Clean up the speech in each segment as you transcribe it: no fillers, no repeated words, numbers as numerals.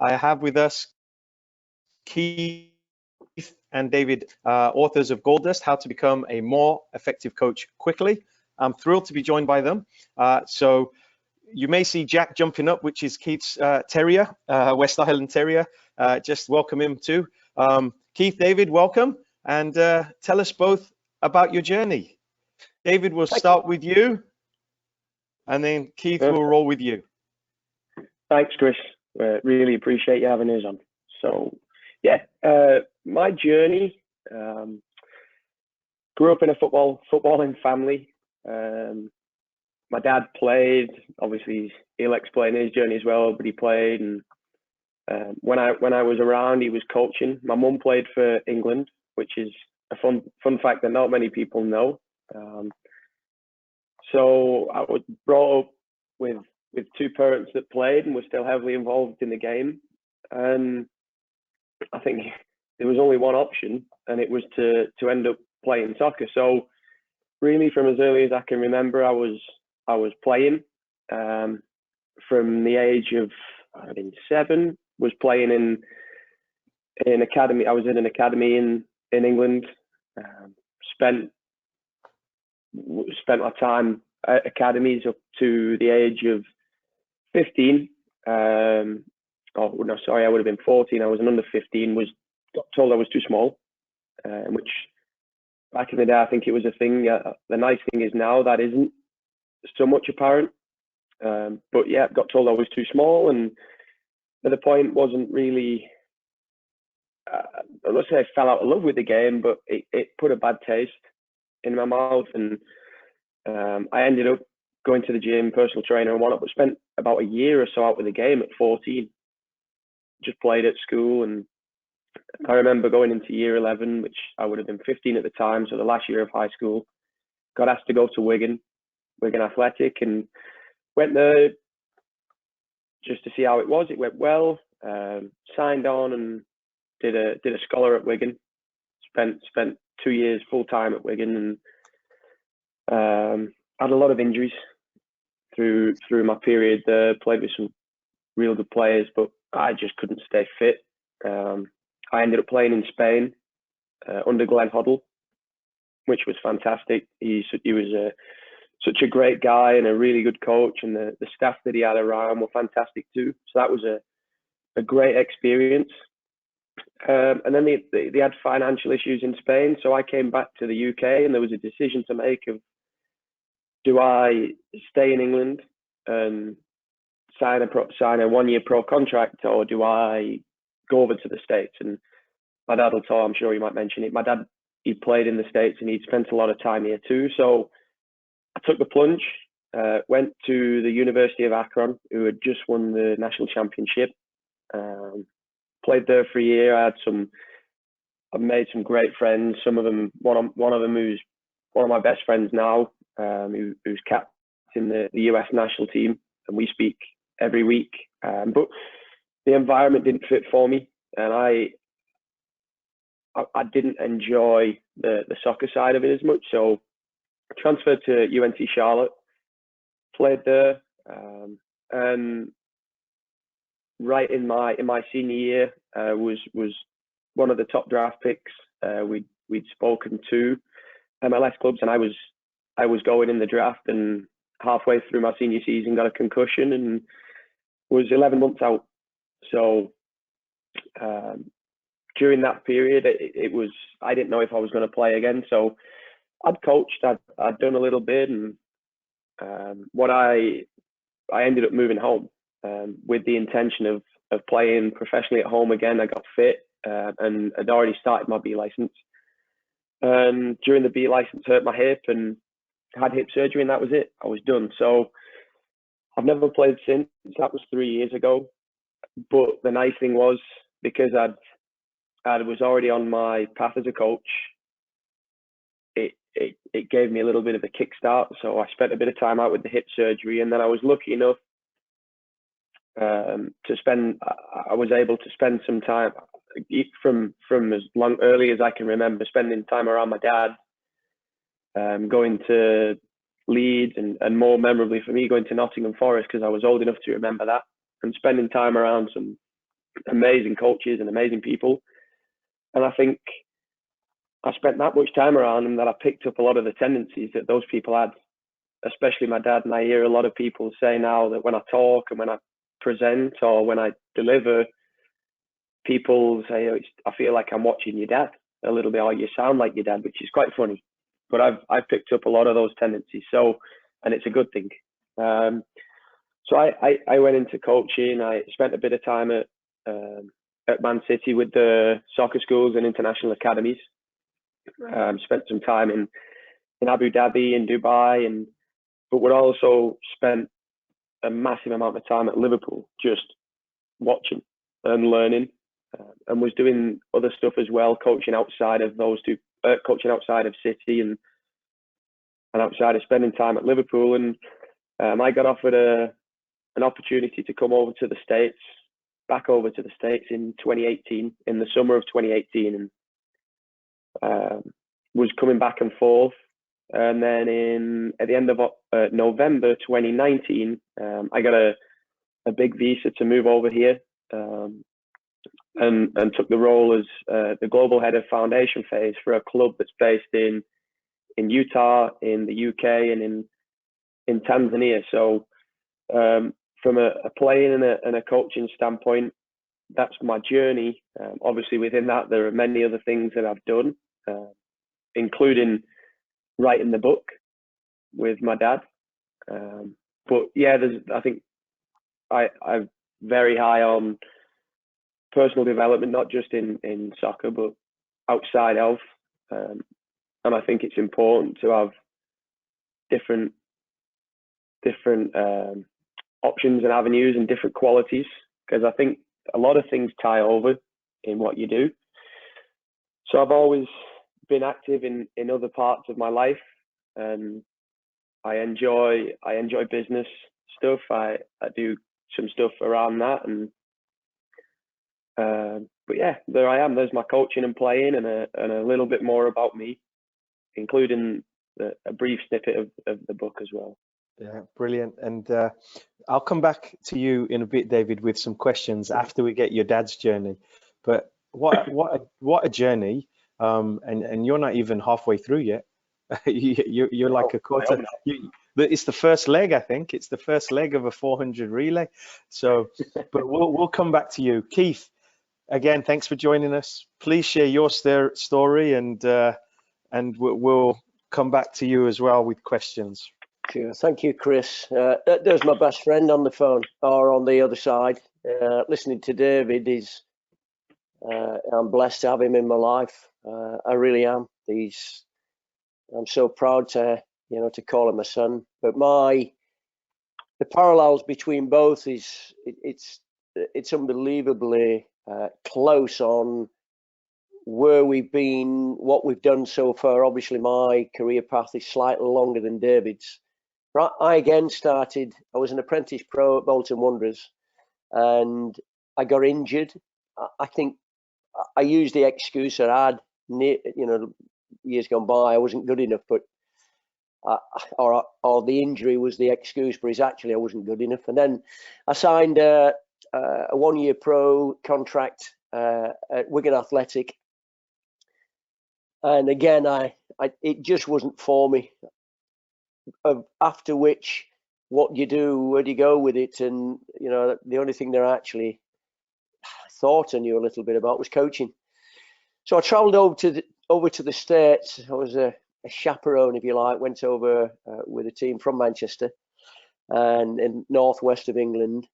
I have with us Keith and David, authors of Gold Dust, How to Become a More Effective Coach Quickly. I'm thrilled to be joined by them. So you may see Jack jumping up, which is Keith's terrier, West Island Terrier. Just welcome him too. Keith, David, welcome. And tell us both about your journey. David, we'll start with you. And then Keith will roll with you. Thanks, Chris. Really appreciate you having us on. So, yeah, my journey, grew up in a footballing family. My dad played. Obviously, he'll explain his journey as well, but he played. And when I was around, he was coaching. My mum played for England, which is a fun fact that not many people know. So I was brought up with two parents that played and were still heavily involved in the game. And I think there was only one option, and it was to end up playing soccer. So really, from as early as I can remember, I was playing. From the age of 7, was playing in academy. I was in an academy in England. Spent my time at academies up to the age of 15. Oh no, sorry, I would have been 14. I was an under 15. Got told I was too small, which back in the day I think it was a thing. The nice thing is now that isn't so much apparent. But yeah, got told I was too small, and at the point wasn't really. I'm not saying I fell out of love with the game, but it put a bad taste in my mouth, and I ended up going to the gym, personal trainer, and whatnot. But spent about a year or so out with the game at 14. Just played at school, and I remember going into year 11, which I would have been 15 at the time, so the last year of high school. Got asked to go to Wigan Athletic, and went there just to see how it was. It went well. Signed on and did a scholar at Wigan. Spent 2 years full time at Wigan, and had a lot of injuries through my period there. Played with some real good players, but I just couldn't stay fit. I ended up playing in Spain under Glenn Hoddle, which was fantastic. He was such a great guy and a really good coach, and the staff that he had around were fantastic too. So that was a great experience. And then they had financial issues in Spain, so I came back to the UK, and there was a decision to make of, do I stay in England and sign a 1-year pro contract, or do I go over to the States? And my dad will tell, I'm sure you might mention it. My dad, he played in the States and he'd spent a lot of time here too. So I took the plunge, went to the University of Akron, who had just won the national championship. Played there for a year. I've made some great friends. Some of them, one of them who's one of my best friends now, who's captain the US national team, and we speak every week. But the environment didn't fit for me, and I didn't enjoy the soccer side of it as much. So I transferred to UNC Charlotte, played there, and right in my senior year was one of the top draft picks. We'd spoken to MLS clubs, and I was going in the draft, and halfway through my senior season got a concussion and was 11 months out. So during that period, it was, I didn't know if I was going to play again. So I'd coached, I'd done a little bit, and I ended up moving home with the intention of playing professionally at home again. I got fit and had already started my B license. And during the B license, hurt my hip and had hip surgery, and that was it. I was done. So I've never played since. That was 3 years ago. But the nice thing was, because I was already on my path as a coach, it gave me a little bit of a kickstart. So I spent a bit of time out with the hip surgery, and then I was lucky enough I was able to spend some time from as early as I can remember, spending time around my dad, going to Leeds, and more memorably for me, going to Nottingham Forest, because I was old enough to remember that, and spending time around some amazing coaches and amazing people. And I think I spent that much time around them that I picked up a lot of the tendencies that those people had, especially my dad. And I hear a lot of people say now that when I talk and when I present or when I deliver, people say, oh, I feel like I'm watching your dad a little bit, or you sound like your dad, which is quite funny. But I've picked up a lot of those tendencies. So, and it's a good thing. So I went into coaching. I spent a bit of time at Man City with the soccer schools and international academies. Spent some time in Abu Dhabi and Dubai, but would also spent a massive amount of time at Liverpool, just watching and learning, and was doing other stuff as well, coaching outside of those two, coaching outside of City and outside of spending time at Liverpool. And I got offered an opportunity to come over to the States, back over to the States in 2018, in the summer of 2018, and was coming back and forth. And then at the end of November 2019, I got a big visa to move over here, and took the role as the global head of foundation phase for a club that's based in Utah, in the UK, and in Tanzania. So from a playing and a coaching standpoint, that's my journey. Obviously, within that, there are many other things that I've done, including writing the book with my dad. But yeah, I think I'm very high on personal development, not just in soccer, but outside of. And I think it's important to have different options and avenues and different qualities, because I think a lot of things tie over in what you do. So I've always been active in other parts of my life, and I enjoy business stuff. I do some stuff around that, and but yeah, there I am. There's my coaching and playing, and a little bit more about me, including a brief snippet of the book as well. Yeah, brilliant. And I'll come back to you in a bit, David, with some questions after we get your dad's journey. But what a journey! And you're not even halfway through yet. You're like a quarter. It's the first leg, I think. It's the first leg of a 400 relay. So, but we'll come back to you, Keith. Again, thanks for joining us. Please share your story, and we'll come back to you as well with questions. Sure. Thank you, Chris. There's my best friend on the phone, or on the other side. Listening to David I'm blessed to have him in my life. I really am. I'm so proud to call him a son. But the parallels between both it's unbelievably close on where we've been, what we've done so far. Obviously, my career path is slightly longer than David's. I again I was an apprentice pro at Bolton Wanderers, and I got injured. I think I used the excuse that I had, years gone by, I wasn't good enough, but or the injury was the excuse, but it's actually I wasn't good enough. And then I signed a 1-year pro contract at Wigan Athletic, and again, it just wasn't for me. After which, what do you do? Where do you go with it? And the only thing that I actually thought I knew a little bit about was coaching. So I travelled over to the States. I was a chaperone, if you like. Went over with a team from Manchester and in northwest of England,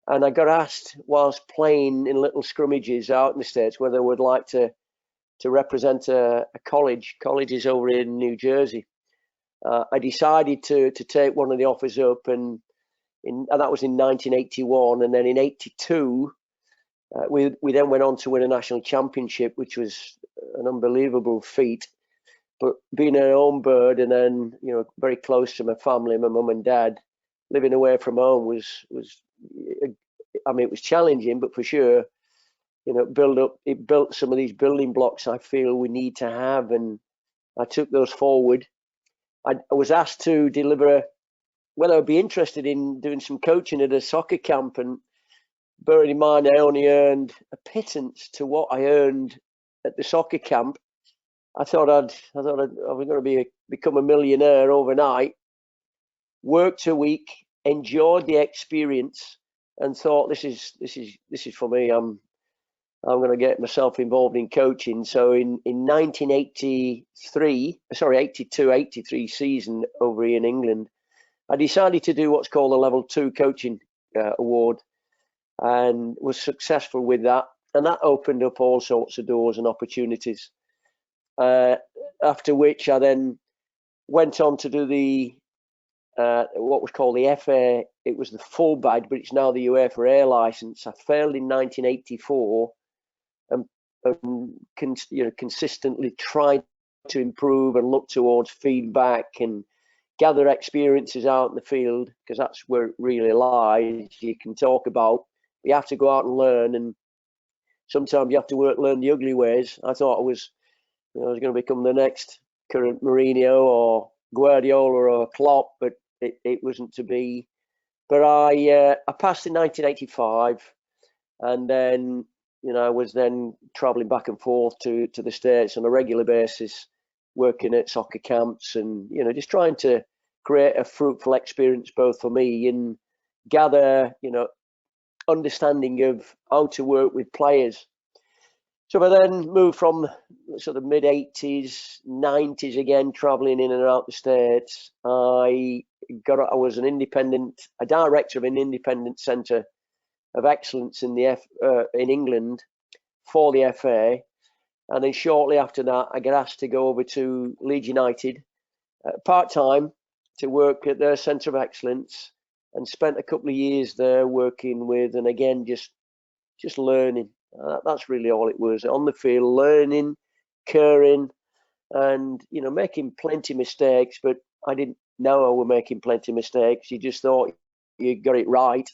and I got asked whilst playing in little scrummages out in the States whether I would like to represent a college. Colleges over in New Jersey. I decided to take one of the offers up, and that was in 1981, and then in 82 we then went on to win a national championship, which was an unbelievable feat. But being an home bird, and then very close to my family, my mum and dad, living away from home was I mean, it was challenging, but for sure, it built some of these building blocks I feel we need to have, and I took those forward. I was asked to deliver whether I'd be interested in doing some coaching at a soccer camp, and bearing in mind I only earned a pittance to what I earned at the soccer camp, I thought I was going to become a millionaire overnight. Worked a week, enjoyed the experience, and thought this is for me. I'm going to get myself involved in coaching. So in 1982-83 season over here in England, I decided to do what's called a level 2 coaching award, and was successful with that. And that opened up all sorts of doors and opportunities. After which I then went on to do the what was called the FA. It was the full badge, but it's now the UEFA A license. I failed in 1984, and consistently tried to improve and look towards feedback and gather experiences out in the field, because that's where it really lies. You can talk about, you have to go out and learn, and sometimes you have to learn the ugly ways. I thought I was going to become the next current Mourinho or Guardiola or Klopp, but it wasn't to be. But I passed in 1985, and then I was then travelling back and forth to the States on a regular basis, working at soccer camps, and just trying to create a fruitful experience both for me and gather understanding of how to work with players. So I then moved from sort of mid 80s, 90s again, traveling in and out the States. I was a director of an independent centre of excellence in in England for the FA, and then shortly after that, I got asked to go over to Leeds United part-time to work at their centre of excellence, and spent a couple of years there working with, and again just learning. That's really all it was, on the field, learning, caring, and making plenty of mistakes. But I didn't know I was making plenty of mistakes. You just thought you got it right.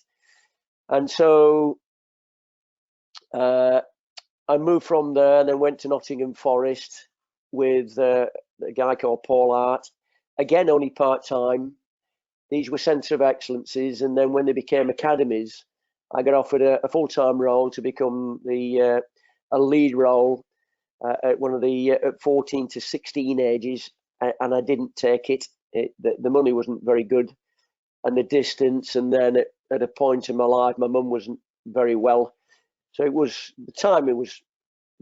And so I moved from there and then went to Nottingham Forest with a guy called Paul Hart. Again, only part-time. These were centre of excellences, and then when they became academies, I got offered a full-time role to become a lead role at one of the 14 to 16 ages, and I didn't take it. The money wasn't very good, and the distance, and then at a point in my life, my mum wasn't very well, so the time it was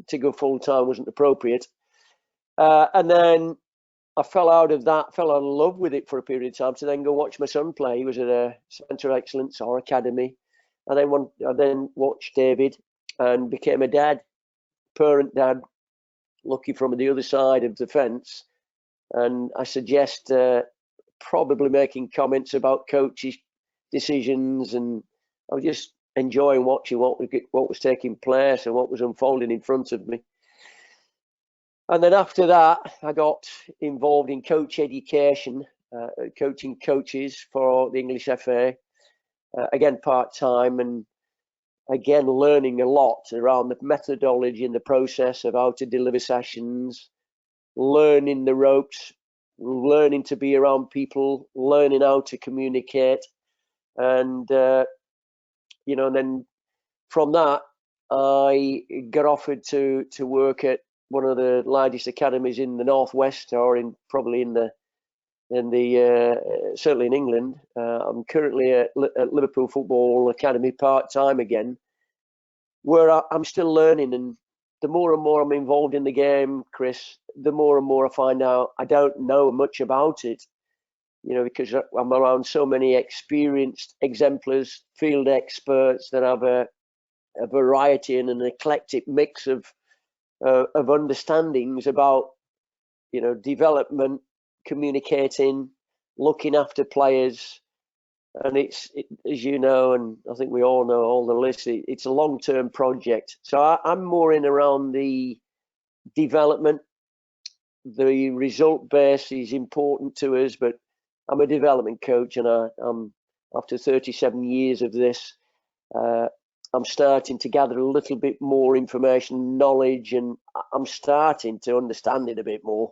to go full-time wasn't appropriate. And then I fell out of love with it for a period of time, to then go watch my son play. He was at a centre of excellence or academy. I then watched David and became a dad, parent dad, looking from the other side of the fence. And I suggest probably making comments about coaches' decisions, and I was just enjoying watching what was taking place and what was unfolding in front of me. And then after that, I got involved in coach education, coaching coaches for the English FA. Again, part-time, and again learning a lot around the methodology and the process of how to deliver sessions, learning the ropes, learning to be around people, learning how to communicate, and and then from that I got offered to work at one of the largest academies in the Northwest, or probably certainly in England. I'm currently at Liverpool Football Academy part-time again, where I'm still learning. And the more and more I'm involved in the game, Chris, the more and more I find out I don't know much about it, because I'm around so many experienced exemplars, field experts that have a variety and an eclectic mix of understandings about development, communicating, looking after players. And it's as you know, and I think we all know, all the listeners, it's a long-term project. So I'm more in around the development. The result base is important to us, but I'm a development coach, and I'm after 37 years of this, I'm starting to gather a little bit more information, knowledge, and I'm starting to understand it a bit more.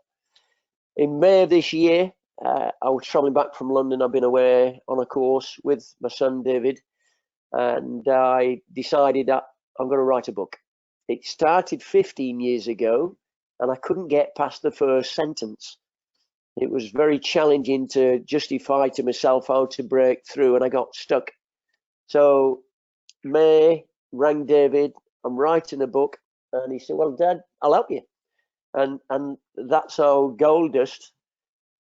In May of this year, I was travelling back from London. I've been away on a course with my son David, and I decided that I'm going to write a book. It started 15 years ago, and I couldn't get past the first sentence. It was very challenging to justify to myself how to break through, and I got stuck. So May rang David, I'm writing a book, and he said, well, Dad, I'll help you. And that's how Gold Dust,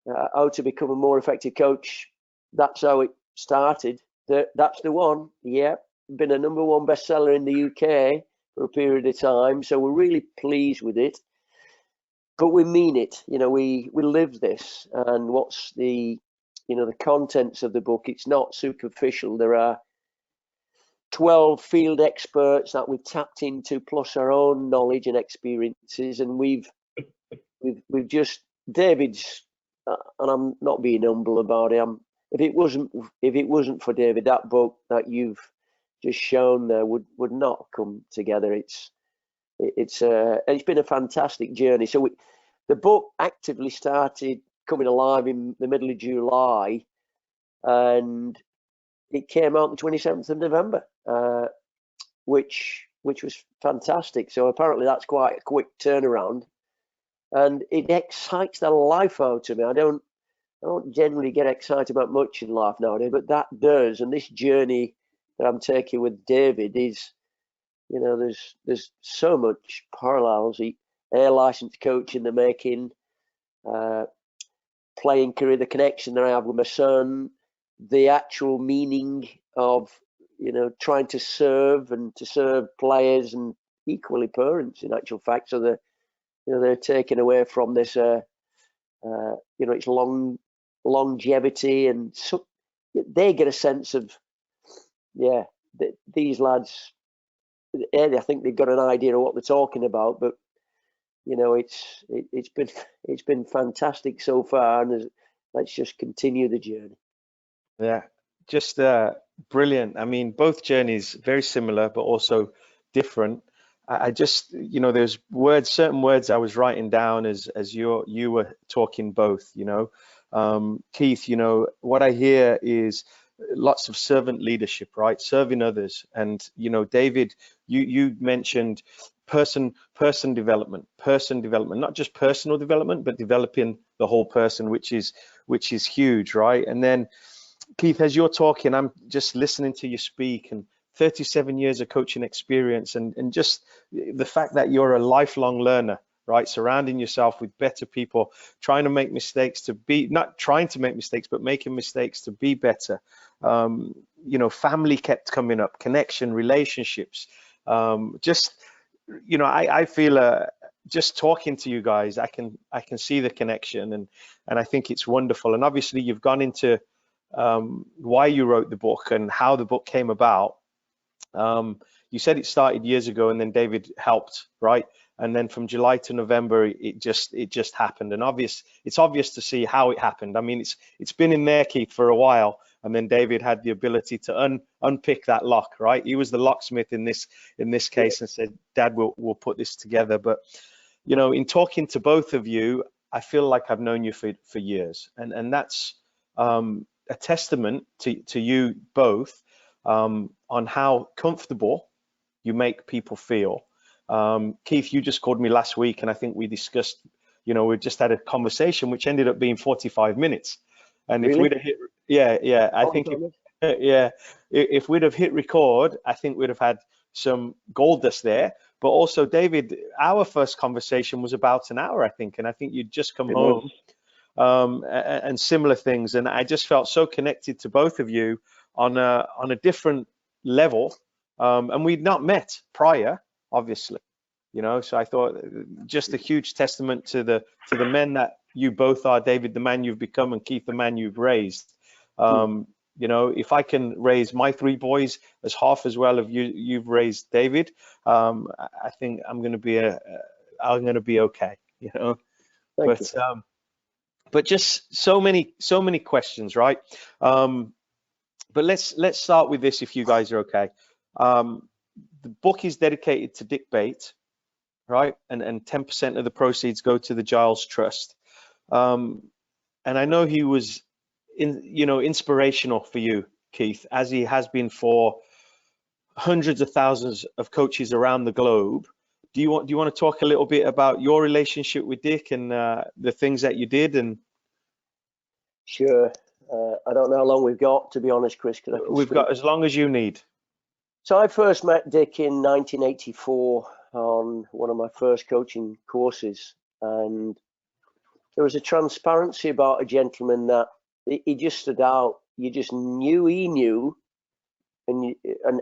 how to become a more effective coach, that's how it started. That's the one. Yeah, been a #1 bestseller in the UK for a period of time, so we're really pleased with it. But we mean it, you know, we live this. And what's the, you know, the contents of the book, it's not superficial. There are 12 field experts that we've tapped into, plus our own knowledge and experiences, and we've just, David's, and I'm not being humble about it, if it wasn't for David, that book that you've just shown there would not come together. It's been a fantastic journey. So the book actively started coming alive in the middle of July, and it came out on the 27th of November, which was fantastic. So apparently that's quite a quick turnaround, and it excites the life out of me. I don't generally get excited about much in life nowadays, but that does. And this journey that I'm taking with David is, you know, there's so much parallels. Air license coach in the making, playing career, the connection that I have with my son, the actual meaning of, you know, trying to serve players and equally parents, in actual fact, so that, you know, they're taken away from this, you know, it's longevity, and so they get a sense of, yeah, these lads, I think they've got an idea of what they're talking about, but, you know, it's been fantastic so far, and let's just continue the journey. Yeah, just brilliant. I mean, both journeys very similar, but also different. I just, you know, there's certain words I was writing down as you were talking both, you know. Keith, you know, what I hear is lots of servant leadership, right? Serving others. And, you know, David, you mentioned person development, not just personal development, but developing the whole person, which is huge, right? And then Keith, as you're talking, I'm just listening to you speak, and 37 years of coaching experience, and just the fact that you're a lifelong learner, right? Surrounding yourself with better people, trying to make mistakes to be, not trying to make mistakes, but making mistakes to be better. You know, family kept coming up, connection, relationships. Just, you know, I feel just talking to you guys, I can see the connection, and I think it's wonderful. And obviously you've gone into why you wrote the book and how the book came about. You said it started years ago, and then David helped, right? And then from July to November, it just happened. And it's obvious to see how it happened. I mean, it's been in there, Keith, for a while, and then David had the ability to unpick that lock, right? He was the locksmith in this case, and said, Dad, we'll put this together. But, you know, in talking to both of you, I feel like I've known you for years, and that's a testament to you both, on how comfortable you make people feel. Keith, you just called me last week, and I think we discussed, you know, we just had a conversation which ended up being 45 minutes. And really? If we'd have hit, yeah, I think, if we'd have hit record, I think we'd have had some gold dust there. But also, David, our first conversation was about an hour, I think, and I think you'd just come home. And similar things, and I just felt so connected to both of you on a different level, and we'd not met prior, obviously, you know. So I thought just a huge testament to the men that you both are, David, the man you've become, and Keith, the man you've raised. You know, if I can raise my 3 boys as half as well of you've raised David, I think I'm going to be okay, you know. Thank you. But just so many questions, right? But let's start with this, if you guys are okay. The book is dedicated to Dick Bate, right? And 10% of the proceeds go to the Giles Trust. And I know he was inspirational for you, Keith, as he has been for hundreds of thousands of coaches around the globe. Do you want to talk a little bit about your relationship with Dick and the things that you did? And Sure. I don't know how long we've got, to be honest, Chris. we've got as long as you need. So I first met Dick in 1984 on one of my first coaching courses, and there was a transparency about a gentleman that he just stood out. You just knew he knew, and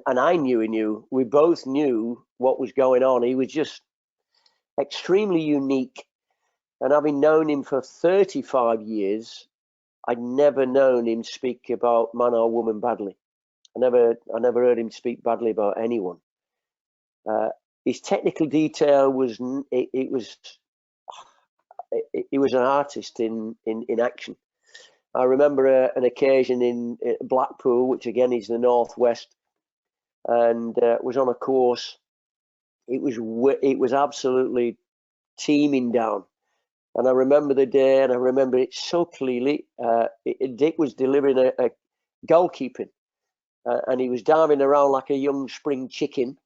I knew he knew. We both knew what was going on. He was just extremely unique, and having known him for 35 years, I'd never known him speak about man or woman badly. I never heard him speak badly about anyone. His technical detail was he was an artist in action. I remember an occasion in Blackpool, which again is the northwest, and was on a course. It was absolutely teeming down. And I remember the day, and I remember it so clearly. Dick was delivering a goalkeeping, and he was diving around like a young spring chicken.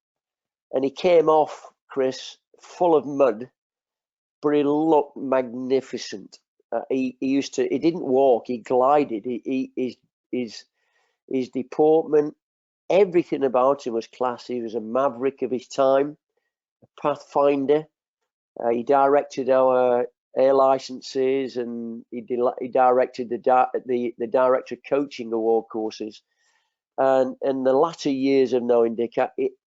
And he came off, Chris, full of mud, but he looked magnificent. He didn't walk, he glided. His deportment, everything about him was classy. He was a maverick of his time, a pathfinder. He directed our air licenses, and he directed the director coaching award courses. And in the latter years of knowing Dick,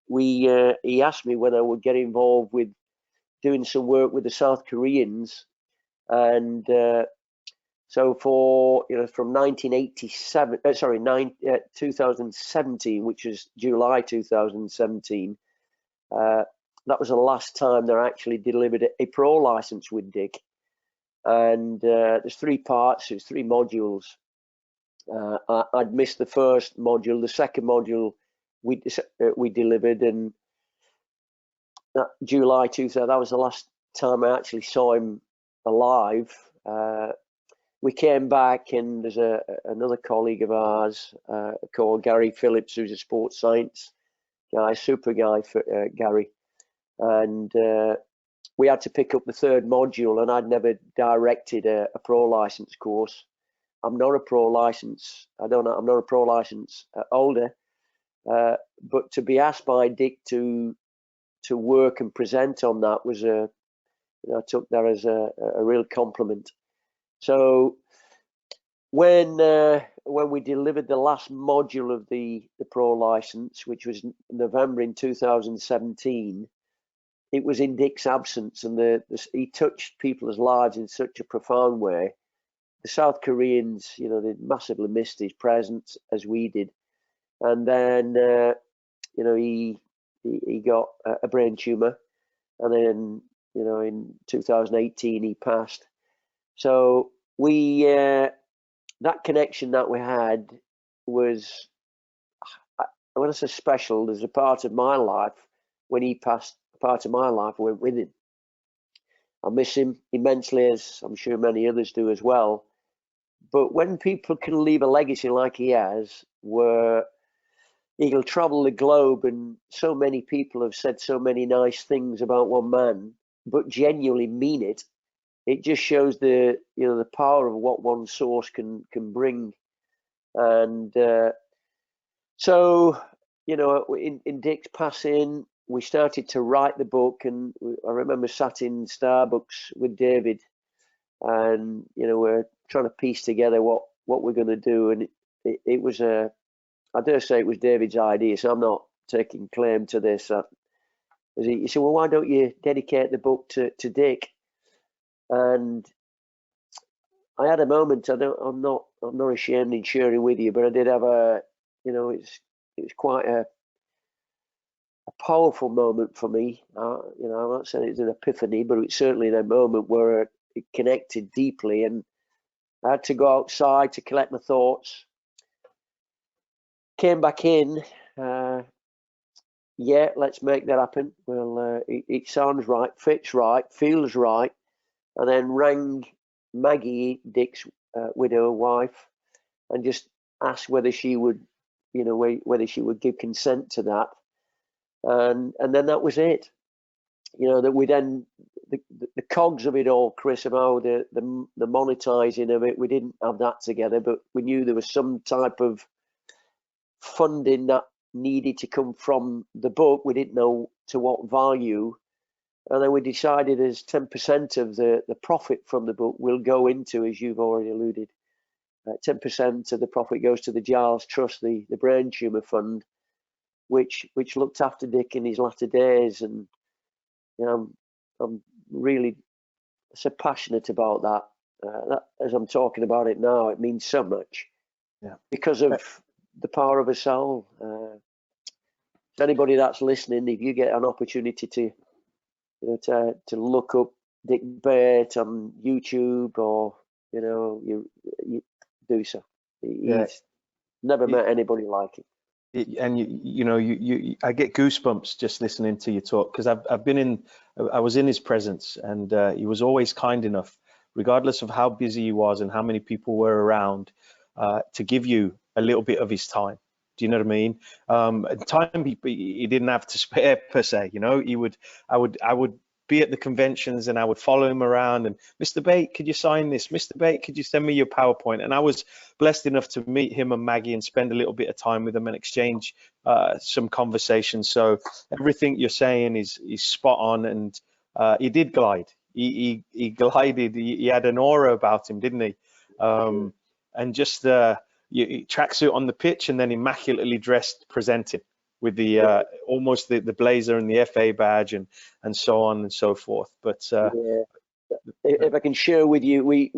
he asked me whether I would get involved with doing some work with the South Koreans, and so for from 2017, which was July 2017. That was the last time they actually delivered a pro license with Dick. And there's 3 parts, there's 3 modules. I'd missed the first module. The second module we delivered, and that July 2000, that was the last time I actually saw him alive. We came back, and there's another colleague of ours called Gary Phillips, who's a sports science guy, super guy for Gary. And we had to pick up the 3rd module, and I'd never directed a pro license course. I'm not a pro license. I'm not a pro license holder. But to be asked by Dick to work and present on that was I took that as a real compliment. So when we delivered the last module of the pro license, which was November in 2017, it was in Dick's absence, and he touched people's lives in such a profound way. The South Koreans, they massively missed his presence, as we did. And then, he got a brain tumor, and then, in 2018 he passed. So that connection that we had was, when I say special, there's a part of my life when he passed. Part of my life went with him. I miss him immensely, as I'm sure many others do as well. But when people can leave a legacy like he has, where he'll travel the globe, and so many people have said so many nice things about one man, but genuinely mean it, it just shows the power of what one source can bring. And so in Dick's passing, we started to write the book, and I remember sat in Starbucks with David, and we're trying to piece together what we're going to do. And it was I dare say it was David's idea, so I'm not taking claim to this. He said, well, why don't you dedicate the book to Dick? And I had a moment. I'm not ashamed in sharing with you, but I did have it was quite a powerful moment for me. I'm not saying it's an epiphany, but it's certainly a moment where it connected deeply, and I had to go outside to collect my thoughts. Came back in. Yeah, let's make that happen. Well, it sounds right, fits right, feels right, and then rang Maggie, Dick's widow wife, and just asked whether she would, whether she would give consent to that. and then that was it. You know, that we then the cogs of it all, Chris, about the monetizing of it, we didn't have that together, but we knew there was some type of funding that needed to come from the book. We didn't know to what value, and then we decided as 10% of the profit from the book will go into, as you've already alluded, 10% of the profit goes to the Giles Trust, the brain tumour fund, which looked after Dick in his latter days. And you know, I'm really so passionate about that. As I'm talking about it now, it means so much. Yeah. Because of the power of a soul. Anybody that's listening, if you get an opportunity to look up Dick Bate on YouTube, or you do so. He's never met anybody like him. And I get goosebumps just listening to you talk, because I was in his presence, and he was always kind enough, regardless of how busy he was and how many people were around, to give you a little bit of his time. Do you know what I mean? Time he didn't have to spare per se. I would be at the conventions and I would follow him around, and Mr. Bate, could you sign this? Mr. Bate, could you send me your PowerPoint? And I was blessed enough to meet him and Maggie and spend a little bit of time with them and exchange some conversations. So everything you're saying is spot on, and he did glide. He glided. He had an aura about him, didn't he? And just tracksuit on the pitch, and then immaculately dressed, presenting with the almost the blazer and the FA badge and so on and so forth. But if I can share with you, we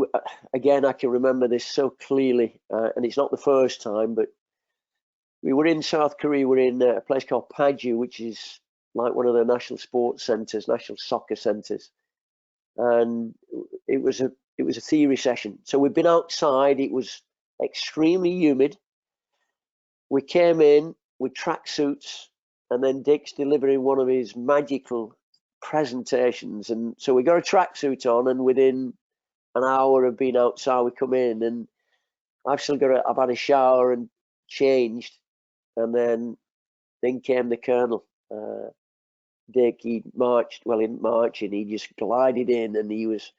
again, I can remember this so clearly, and it's not the first time, but we were in South Korea. We're in a place called Paju, which is like one of the national sports centers, national soccer centers, and it was a theory session. So we'd been outside. It was extremely humid. We came in with tracksuits, and then Dick's delivering one of his magical presentations, and so we got a tracksuit on, and within an hour of being outside, we come in, and I've had a shower and changed, and then came the Colonel. Dick, he didn't march, and he just glided in, and he was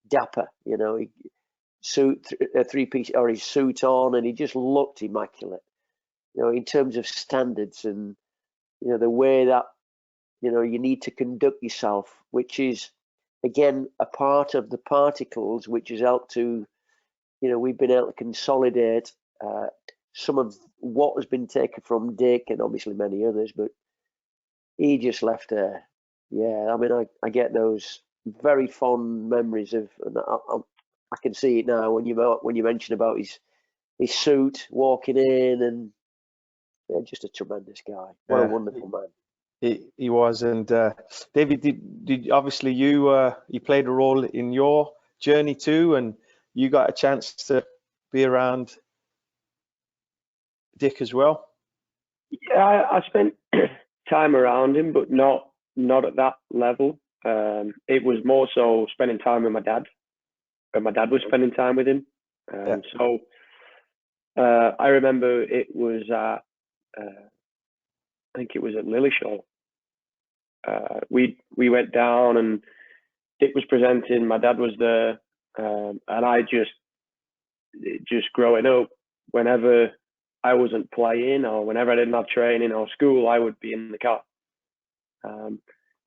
dapper, a three-piece or his suit on, and he just looked immaculate, in terms of standards, and the way that you need to conduct yourself, which is again a part of the particles, which has helped to we've been able to consolidate some of what has been taken from Dick, and obviously many others, but he just left I mean, I get those very fond memories of, and I can see it now when you mention about his suit walking in, and just a tremendous guy. What a wonderful man. He was. And David, did obviously you played a role in your journey too, and you got a chance to be around Dick as well? Yeah, I spent time around him, but not at that level. It was more so spending time with my dad, and my dad was spending time with him. So I remember it was at I think it was at Lilleshall. We went down, and Dick was presenting. My dad was there, and I just growing up, whenever I wasn't playing or whenever I didn't have training or school, I would be in the car.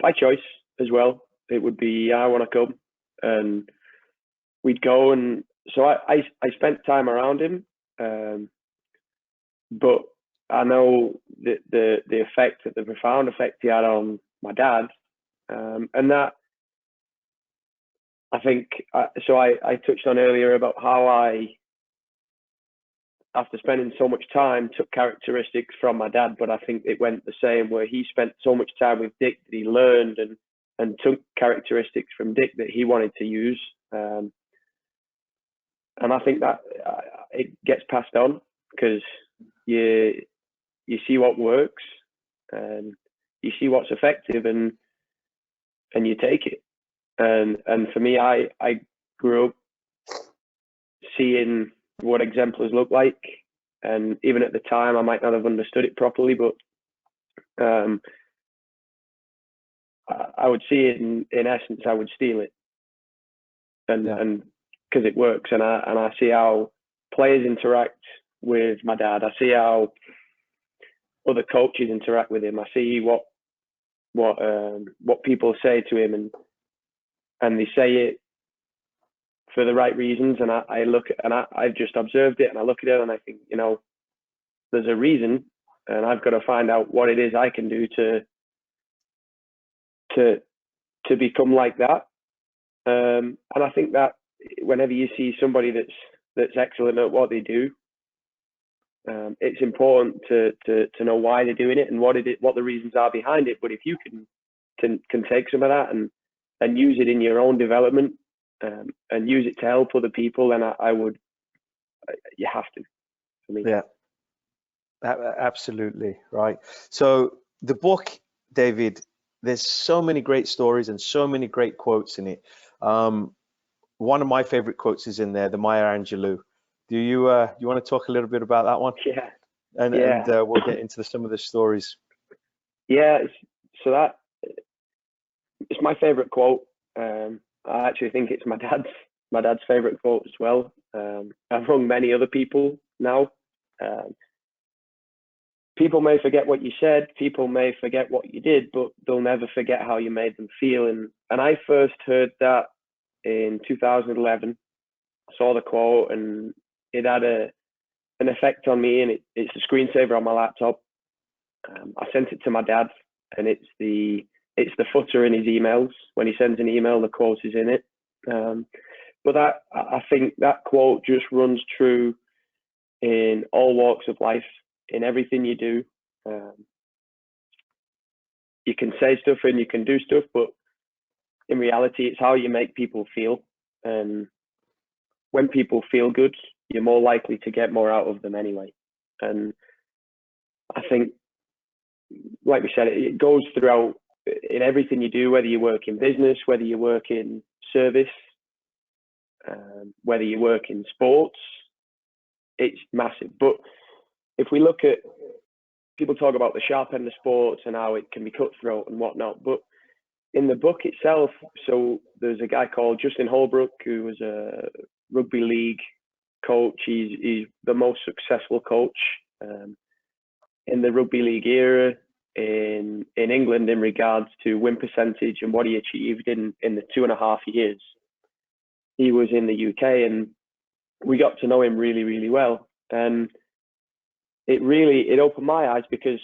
By choice as well. It would be, I want to come, and we'd go. And so I spent time around him, but I know the effect, the profound effect he had on my dad, and that I think. So I touched on earlier about how I, after spending so much time, took characteristics from my dad, but I think it went the same, where he spent so much time with Dick that he learned and took characteristics from Dick that he wanted to use. And I think that it gets passed on, because you see what works, and you see what's effective, and you take it. And for me, I grew up seeing what exemplars look like, and even at the time I might not have understood it properly, but I would see it in essence, I would steal it, and because it works, and I see how players interact with my dad. I see how other coaches interact with him. I see what people say to him, and they say it for the right reasons. And I look and I've just observed it, and I look at it and I think, there's a reason, and I've got to find out what it is I can do to become like that. And I think that whenever you see somebody that's excellent at what they do, it's important to know why they're doing it and what the reasons are behind it. But if you can take some of that and use it in your own development, and use it to help other people, then you have to, for me. Yeah, absolutely right. So the book, David, there's so many great stories and so many great quotes in it. One of my favorite quotes is in there, the Maya Angelou. Do you want to talk a little bit about that one? Yeah. And we'll get into some of the stories. Yeah. So that it's my favorite quote. I actually think it's my dad's favorite quote as well. Among many other people now. People may forget what you said, people may forget what you did, but they'll never forget how you made them feel. And I first heard that in 2011. I saw the quote and it had an effect on me, and it's a screensaver on my laptop. I sent it to my dad, and it's the footer in his emails. When he sends an email, the quote is in it. But I think that quote just runs true in all walks of life, in everything you do. You can say stuff and you can do stuff, but in reality, it's how you make people feel. And when people feel good, you're more likely to get more out of them anyway. And I think, like we said, it goes throughout in everything you do, whether you work in business, whether you work in service, whether you work in sports, it's massive. But if we look at, people talk about the sharp end of sports and how it can be cutthroat and whatnot, but in the book itself, so there's a guy called Justin Holbrook who was a rugby league coach. He's the most successful coach in the rugby league era in England in regards to win percentage and what he achieved in the 2.5 years he was in the UK, and we got to know him really, really well. And it opened my eyes, because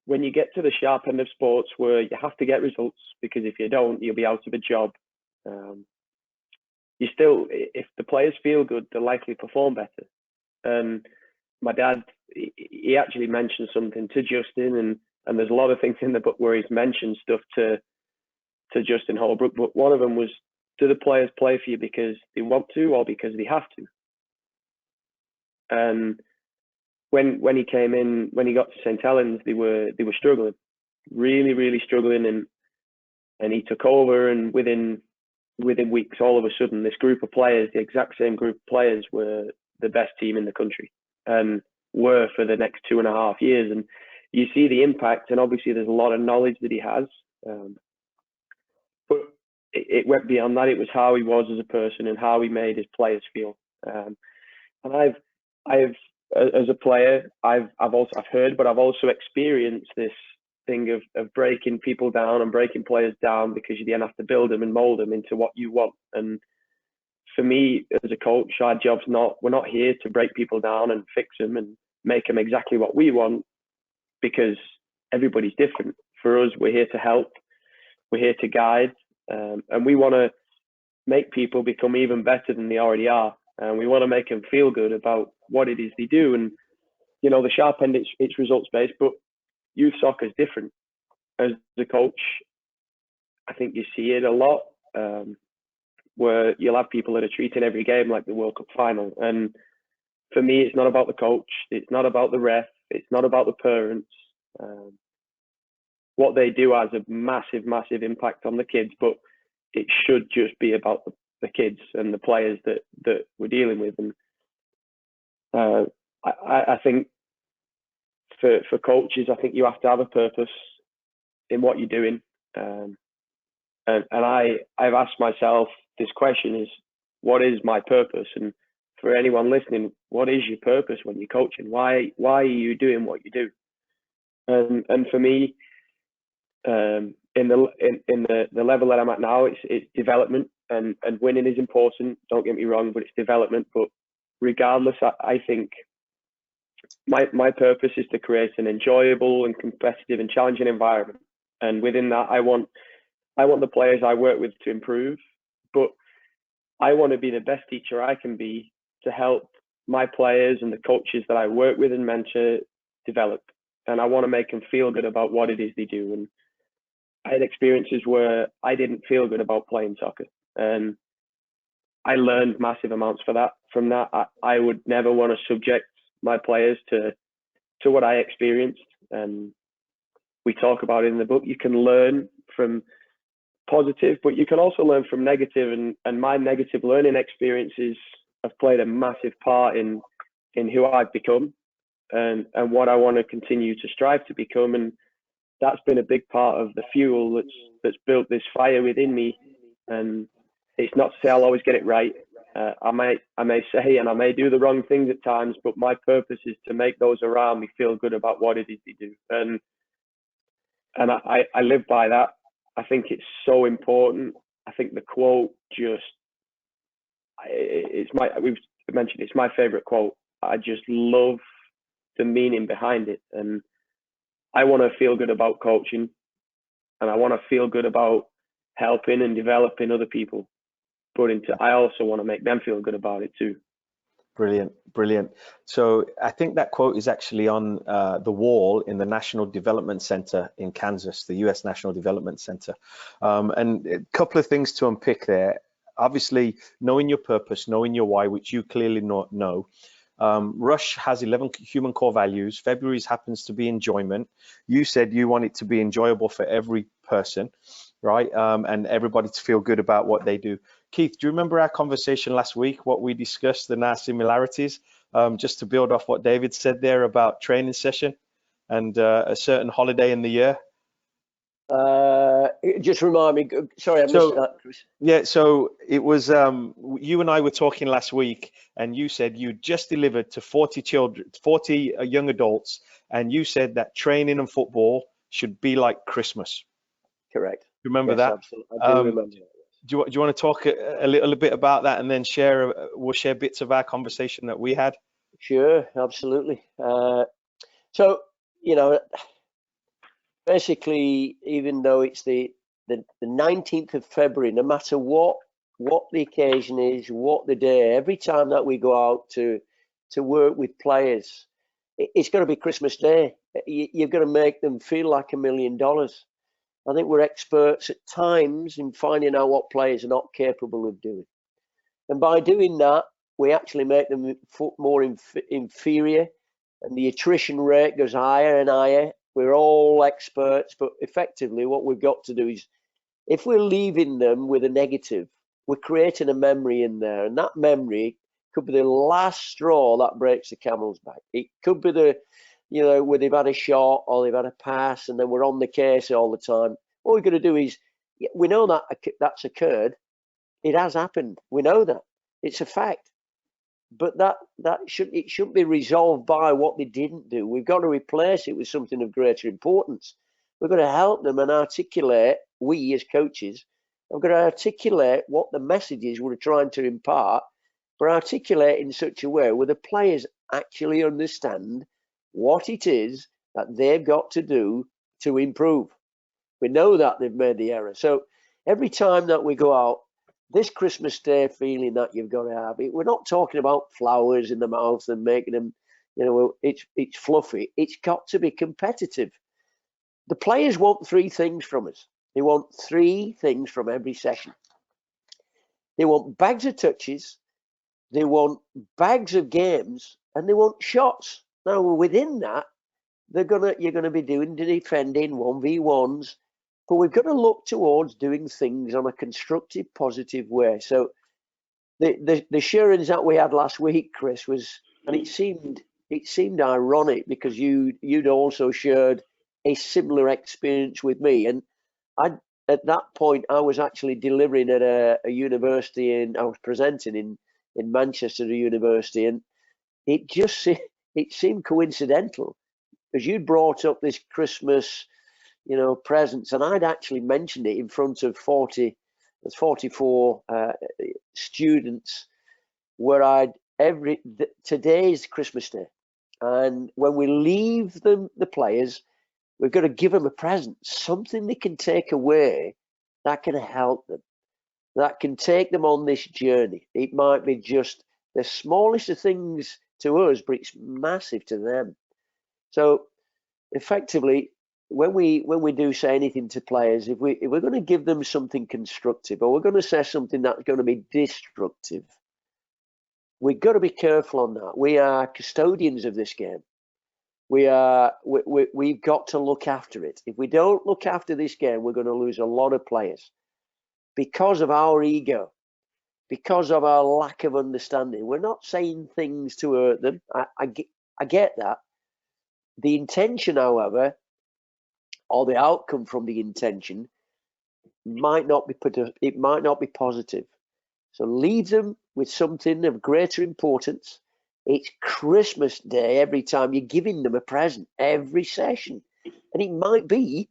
when you get to the sharp end of sports where you have to get results, because if you don't, you'll be out of a job. You still, if the players feel good, they'll likely perform better. And my dad, he actually mentioned something to Justin, and there's a lot of things in the book where he's mentioned stuff to Justin Holbrook, but one of them was, do the players play for you because they want to or because they have to? And when he came in, when he got to St. Helens, they were struggling, really, really struggling, and he took over, and within weeks, all of a sudden, this group of players, the exact same group of players, were the best team in the country, and were for the next 2.5 years. And you see the impact, and obviously there's a lot of knowledge that he has, but it went beyond that. It was how he was as a person and how he made his players feel. And I've as a player, I've heard, but I've also experienced this thing of breaking people down and breaking players down, because you then have to build them and mold them into what you want. And for me, as a coach, our job's we're not here to break people down and fix them and make them exactly what we want, because everybody's different. For us, we're here to help, we're here to guide, and we want to make people become even better than they already are. And we want to make them feel good about what it is they do. And, the sharp end, it's results based, but youth soccer is different. As a coach, I think you see it a lot, where you'll have people that are treating every game like the World Cup final. And for me, it's not about the coach, it's not about the ref, it's not about the parents. What they do has a massive, massive impact on the kids, but it should just be about the kids and the players that we're dealing with. And I think for coaches, I think you have to have a purpose in what you're doing. And I've asked myself this question: is what is my purpose? And for anyone listening, what is your purpose when you're coaching? Why are you doing what you do? And for me, in the level that I'm at now, it's development, and winning is important. Don't get me wrong, but it's development. But regardless, I think my purpose is to create an enjoyable and competitive and challenging environment. And within that, I want the players I work with to improve, but I want to be the best teacher I can be to help my players and the coaches that I work with and mentor develop. And I want to make them feel good about what it is they do. And I had experiences where I didn't feel good about playing soccer, and I learned massive amounts from that. I would never want to subject my players to what I experienced. And we talk about it in the book. You can learn from positive, but you can also learn from negative. And my negative learning experiences have played a massive part in who I've become and what I want to continue to strive to become. And that's been a big part of the fuel that's built this fire within me. And it's not to say I'll always get it right. I may say, and I may do the wrong things at times, but my purpose is to make those around me feel good about what it is they do. And I live by that. I think it's so important. I think the quote we've mentioned, it's my favorite quote. I just love the meaning behind it. And I want to feel good about coaching, and I want to feel good about helping and developing other people. But I also want to make them feel good about it too. Brilliant, brilliant. So I think that quote is actually on the wall in the National Development Center in Kansas, the U.S. National Development Center. And a couple of things to unpick there. Obviously, knowing your purpose, knowing your why, which you clearly know. Rush has 11 human core values. February's happens to be enjoyment. You said you want it to be enjoyable for every person, right? And everybody to feel good about what they do. Keith, do you remember our conversation last week, what we discussed and our similarities? Just to build off what David said there about training session and a certain holiday in the year. Just remind me, sorry, I missed that, Chris. Yeah, so it was, you and I were talking last week, and you said you just delivered to 40 children, 40 young adults, and you said that training and football should be like Christmas. Correct. Remember yes, that? Absolutely. I do remember that. Do you want to talk a little bit about that, and then we'll share bits of our conversation that we had? Sure, absolutely. So, basically, even though it's the 19th of February, no matter what the occasion is, what the day, every time that we go out to work with players, it's going to be Christmas Day. You've got to make them feel like $1 million. I think we're experts at times in finding out what players are not capable of doing. And by doing that, we actually make them more inferior, and the attrition rate goes higher and higher. We're all experts, but effectively what we've got to do is, if we're leaving them with a negative, we're creating a memory in there, and that memory could be the last straw that breaks the camel's back. It could be where they've had a shot or they've had a pass and then we're on the case all the time. What we've got to do is, we know that that's occurred. It has happened. We know that. It's a fact. But it shouldn't be resolved by what they didn't do. We've got to replace it with something of greater importance. We've got to help them and articulate, we as coaches, have got to articulate what the message is we're trying to impart, but articulate in such a way where the players actually understand what it is that they've got to do to improve. We know that they've made the error. So every time that we go out, this Christmas Day feeling that you've got to have it, we're not talking about flowers in the mouth and making them, it's fluffy. It's got to be competitive. The players want 3 things from us. They want 3 things from every session. They want bags of touches, they want bags of games, and they want shots. Now, within that, you're gonna be doing the defending 1v1s, but we've got to look towards doing things on a constructive, positive way. So the sharings that we had last week, Chris, was, and it seemed ironic because you'd also shared a similar experience with me, and at that point, I was actually delivering at a university, and I was presenting in Manchester University, and it just it seemed coincidental, because you'd brought up this Christmas, presents, and I'd actually mentioned it in front of 44 students, where today's Christmas Day, and when we leave the players, we've got to give them a present, something they can take away that can help them, that can take them on this journey. It might be just the smallest of things to us, but it's massive to them. So effectively, when we do say anything to players, if we're going to give them something constructive, or we're going to say something that's going to be destructive, we've got to be careful on that. We are custodians of this game. We've got to look after it. If we don't look after this game, we're going to lose a lot of players because of our ego, because of our lack of understanding. We're not saying things to hurt them. I get that. The intention, however, or the outcome from the intention might not be positive. So leave them with something of greater importance. It's Christmas Day every time you're giving them a present, every session. And it might be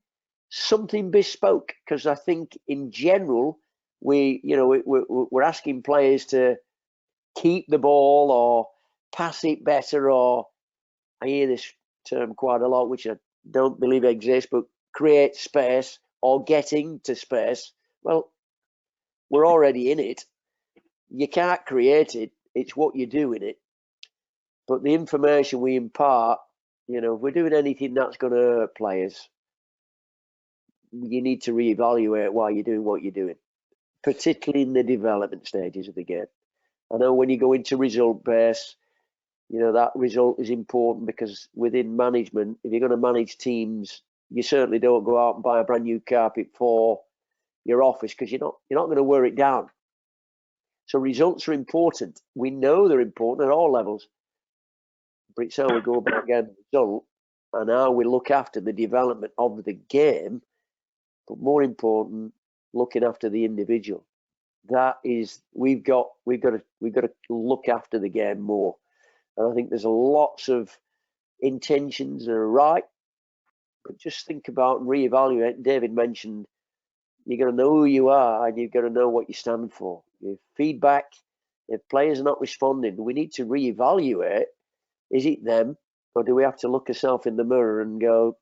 something bespoke, because I think in general, we're asking players to keep the ball or pass it better, or I hear this term quite a lot, which I don't believe exists, but create space or getting to space. Well, we're already in it. You can't create it. It's what you do in it. But the information we impart, if we're doing anything that's going to hurt players, you need to reevaluate why you're doing what you're doing, particularly in the development stages of the game. I know when you go into result base, that result is important, because within management, if you're going to manage teams, you certainly don't go out and buy a brand new carpet for your office, because you're not going to wear it down. So results are important. We know they're important at all levels. But it's how we go about getting the result, and how we look after the development of the game, but more important, looking after the individual. That is, we've got to look after the game more. And I think there's lots of intentions that are right, but just think about and reevaluate. David mentioned you've got to know who you are, and you've got to know what you stand for. Your feedback, if players are not responding, we need to reevaluate. Is it them, or do we have to look ourselves in the mirror and go,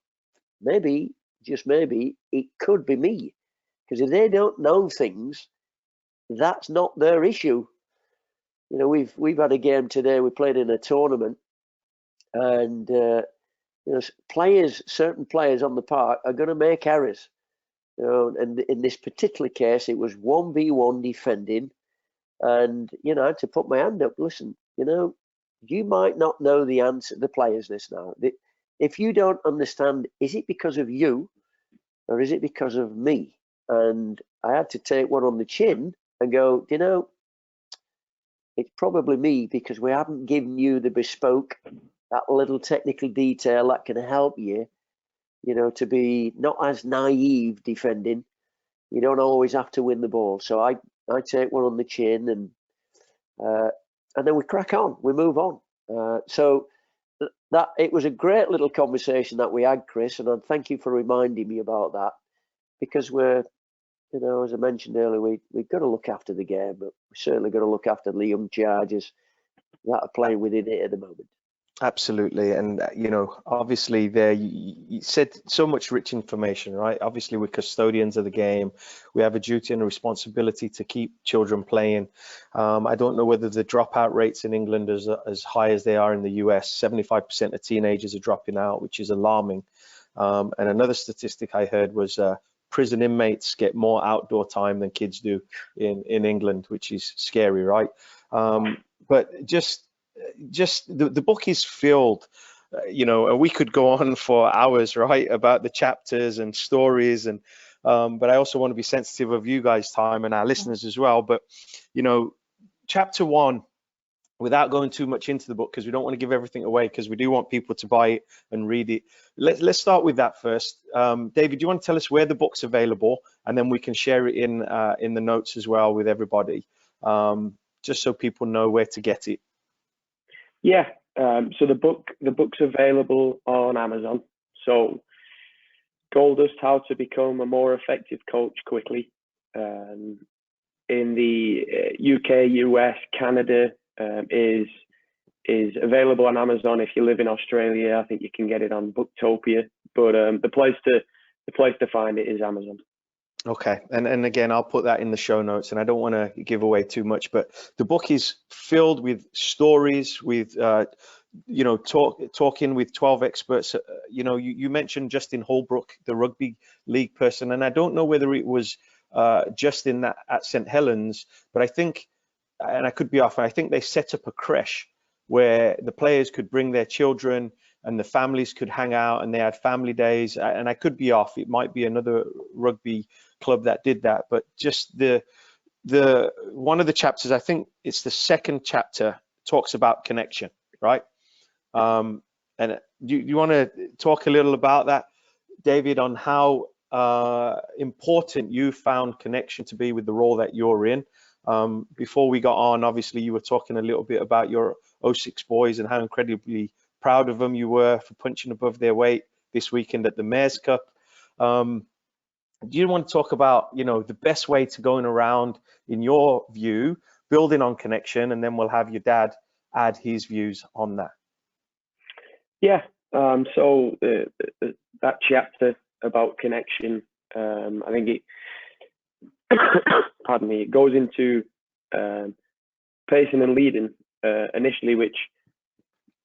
maybe, just maybe, it could be me? Because if they don't know things, that's not their issue. We've had a game today. We played in a tournament, and certain players on the park are going to make errors. And in this particular case, it was 1v1 defending, and I had to put my hand up. Listen, you might not know the answer, the players this now. If you don't understand, is it because of you, or is it because of me? And I had to take one on the chin and go, it's probably me, because we haven't given you the bespoke, that little technical detail that can help you, to be not as naive defending. You don't always have to win the ball. So I take one on the chin, and then we crack on, we move on. So that it was a great little conversation that we had, Chris, and I thank you for reminding me about that, because we're, as I mentioned earlier, we've got to look after the game, but we certainly got to look after the young chargers that are playing within it at the moment. Absolutely. And, obviously there you said so much rich information, right? Obviously we're custodians of the game. We have a duty and a responsibility to keep children playing. I don't know whether the dropout rates in England is as high as they are in the US. 75% of teenagers are dropping out, which is alarming. And another statistic I heard was prison inmates get more outdoor time than kids do in England, which is scary, right? But just the book is filled, and we could go on for hours, right, about the chapters and stories, and but I also want to be sensitive of you guys' time and our listeners as well. But chapter 1 without going too much into the book, because we don't want to give everything away, because we do want people to buy it and read it. Let's start with that first. David, do you want to tell us where the book's available, and then we can share it in the notes as well with everybody, just so people know where to get it. Yeah. So the book's available on Amazon. So Goldust: How to Become a More Effective Coach Quickly. In the UK, US, Canada, is available on Amazon. If you live in Australia, I think you can get it on Booktopia. But the place to find it is Amazon. Okay, and again, I'll put that in the show notes, and I don't want to give away too much, but the book is filled with stories, with you know, talking with 12 experts. You know, you mentioned Justin Holbrook, the rugby league person, and I don't know whether it was Justin at St. Helens, but I think, and I could be off, I think they set up a creche where the players could bring their children and the families could hang out, and they had family days. And I could be off, it might be another rugby club that did that, but just the one of the chapters, I think it's the second chapter, talks about connection, right? And you want to talk a little about that, David, on how important you found connection to be with the role that you're in? Before we got on, obviously you were talking a little bit about your 06 boys and how incredibly proud of them you were for punching above their weight this weekend at the Mayor's Cup. Do you want to talk about, you know, the best way to going around, in your view, building on connection, and then we'll have your dad add his views on that? Yeah. So that chapter about connection, I think it pardon me, it goes into pacing and leading initially, which,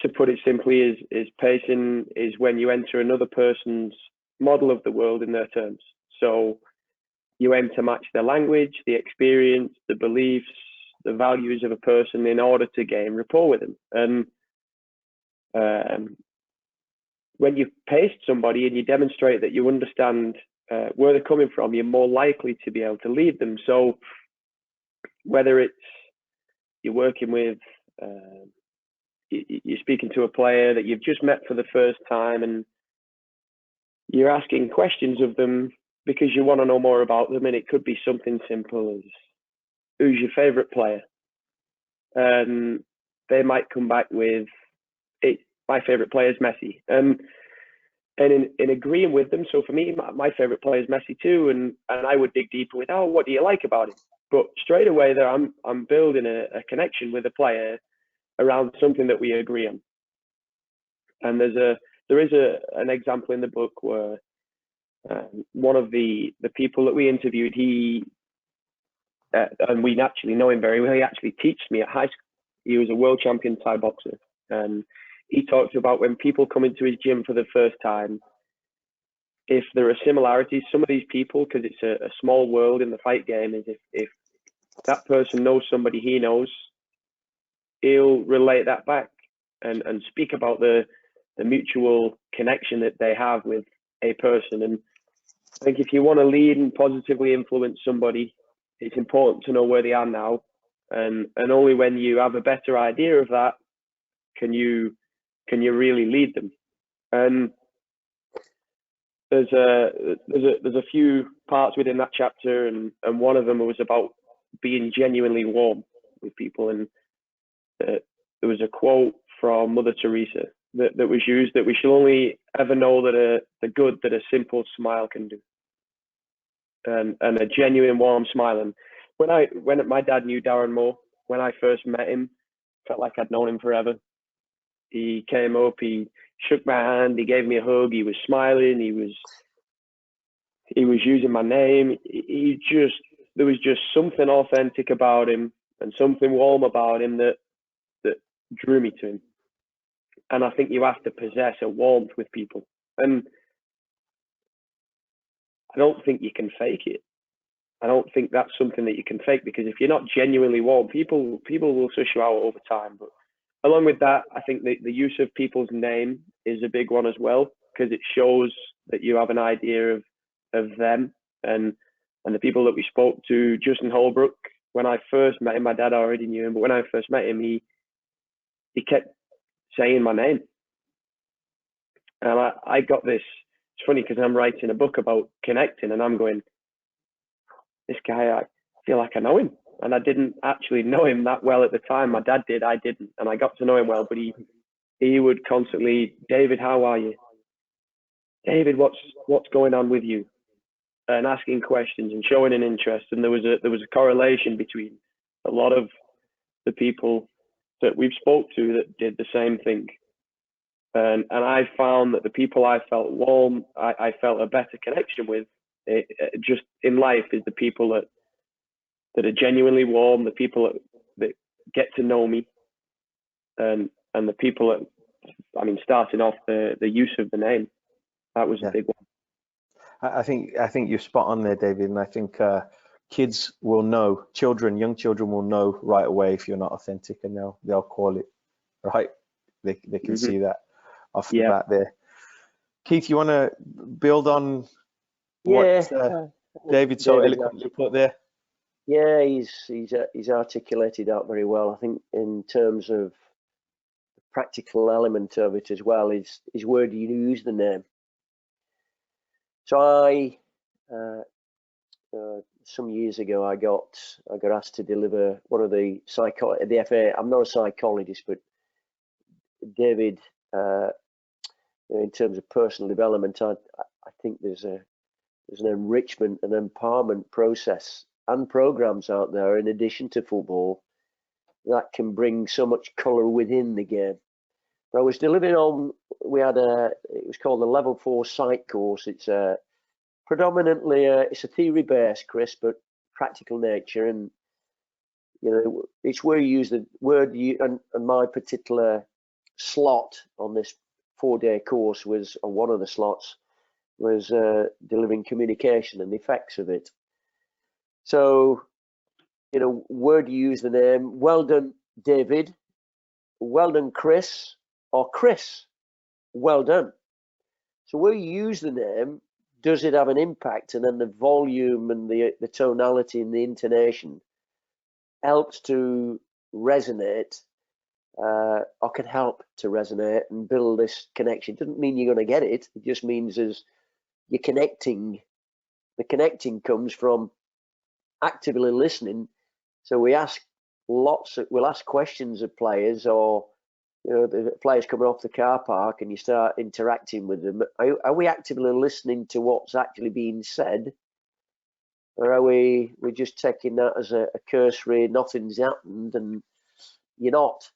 to put it simply, is pacing is when you enter another person's model of the world in their terms. So you aim to match their language, the experience, the beliefs, the values of a person in order to gain rapport with them. And when you pace somebody and you demonstrate that you understand where they're coming from, you're more likely to be able to lead them. So whether it's you're working with, you're speaking to a player that you've just met for the first time, and you're asking questions of them because you want to know more about them, and it could be something simple as, who's your favorite player? And they might come back with, my favorite player is Messi. And in agreeing with them, so for me, my favorite player is Messi too, and I would dig deeper with, oh, what do you like about him? But straight away there, I'm building a connection with a player around something that we agree on. And there is an example in the book where one of the people that we interviewed, and we actually know him very well. He actually taught me at high school. He was a world champion Thai boxer, and he talks about when people come into his gym for the first time, if there are similarities, some of these people, because it's a small world in the fight game, is if that person knows somebody he knows, he'll relate that back and speak about the mutual connection that they have with a person. And I think if you want to lead and positively influence somebody, it's important to know where they are now, and only when you have a better idea of that can you really lead them. And there's a few parts within that chapter, and one of them was about being genuinely warm with people. And there was a quote from Mother Teresa that was used, that we shall only ever know that the good that a simple smile can do, and a genuine warm smile. And when my dad knew Darren Moore, when I first met him, felt like I'd known him forever. He came up, he shook my hand, he gave me a hug, he was smiling, he was using my name. There was just something authentic about him and something warm about him that drew me to him. And I think you have to possess a warmth with people. And I don't think you can fake it. I don't think that's something that you can fake, because if you're not genuinely warm, people will suss you out over time. But along with that, I think the use of people's name is a big one as well, because it shows that you have an idea of them. And the people that we spoke to, Justin Holbrook, when I first met him, my dad already knew him, but when I first met him, he he kept saying my name. And I got this, it's funny because I'm writing a book about connecting, and I'm going, this guy, I feel like I know him. And I didn't actually know him that well at the time. My dad did, I didn't. And I got to know him well, but he would constantly, David, how are you? David, what's going on with you? And asking questions and showing an interest. And there was a correlation between a lot of the people that we've spoke to that did the same thing. And I found that the people I felt warm, I felt a better connection with just in life is the people that are genuinely warm, the people that get to know me, and the people that, I mean, starting off the use of the name, that was a big one. I think you're spot on there, David, and I think kids will know, young children will know right away if you're not authentic, and they'll call it, right? They can see that off the bat there. Keith, you want to build on what David so eloquently put there? Yeah, he's articulated that very well. I think in terms of the practical element of it as well is where do you use the name. So I some years ago I got asked to deliver one of the FA. I'm not a psychologist, but David, in terms of personal development, I think there's an enrichment and empowerment process and programs out there in addition to football that can bring so much colour within the game. But I was delivering on, it was called the Level 4 Psych course. It's predominantly it's a theory based, Chris, but practical nature, and it's where you use the word and my particular slot on this 4-day course was, or one of the slots was delivering communication and the effects of it. So, where do you use the name? Well done, David. Well done, Chris. Or Chris. Well done. So where you use the name, does it have an impact? And then the volume and the tonality and the intonation helps to resonate, or can help to resonate and build this connection. It doesn't mean you're going to get it. It just means as you're connecting, the connecting comes from actively listening. So we'll ask questions of players, or the players coming off the car park, and you start interacting with them. Are we actively listening to what's actually being said, or are we're just taking that as a cursory, nothing's happened, and you're not?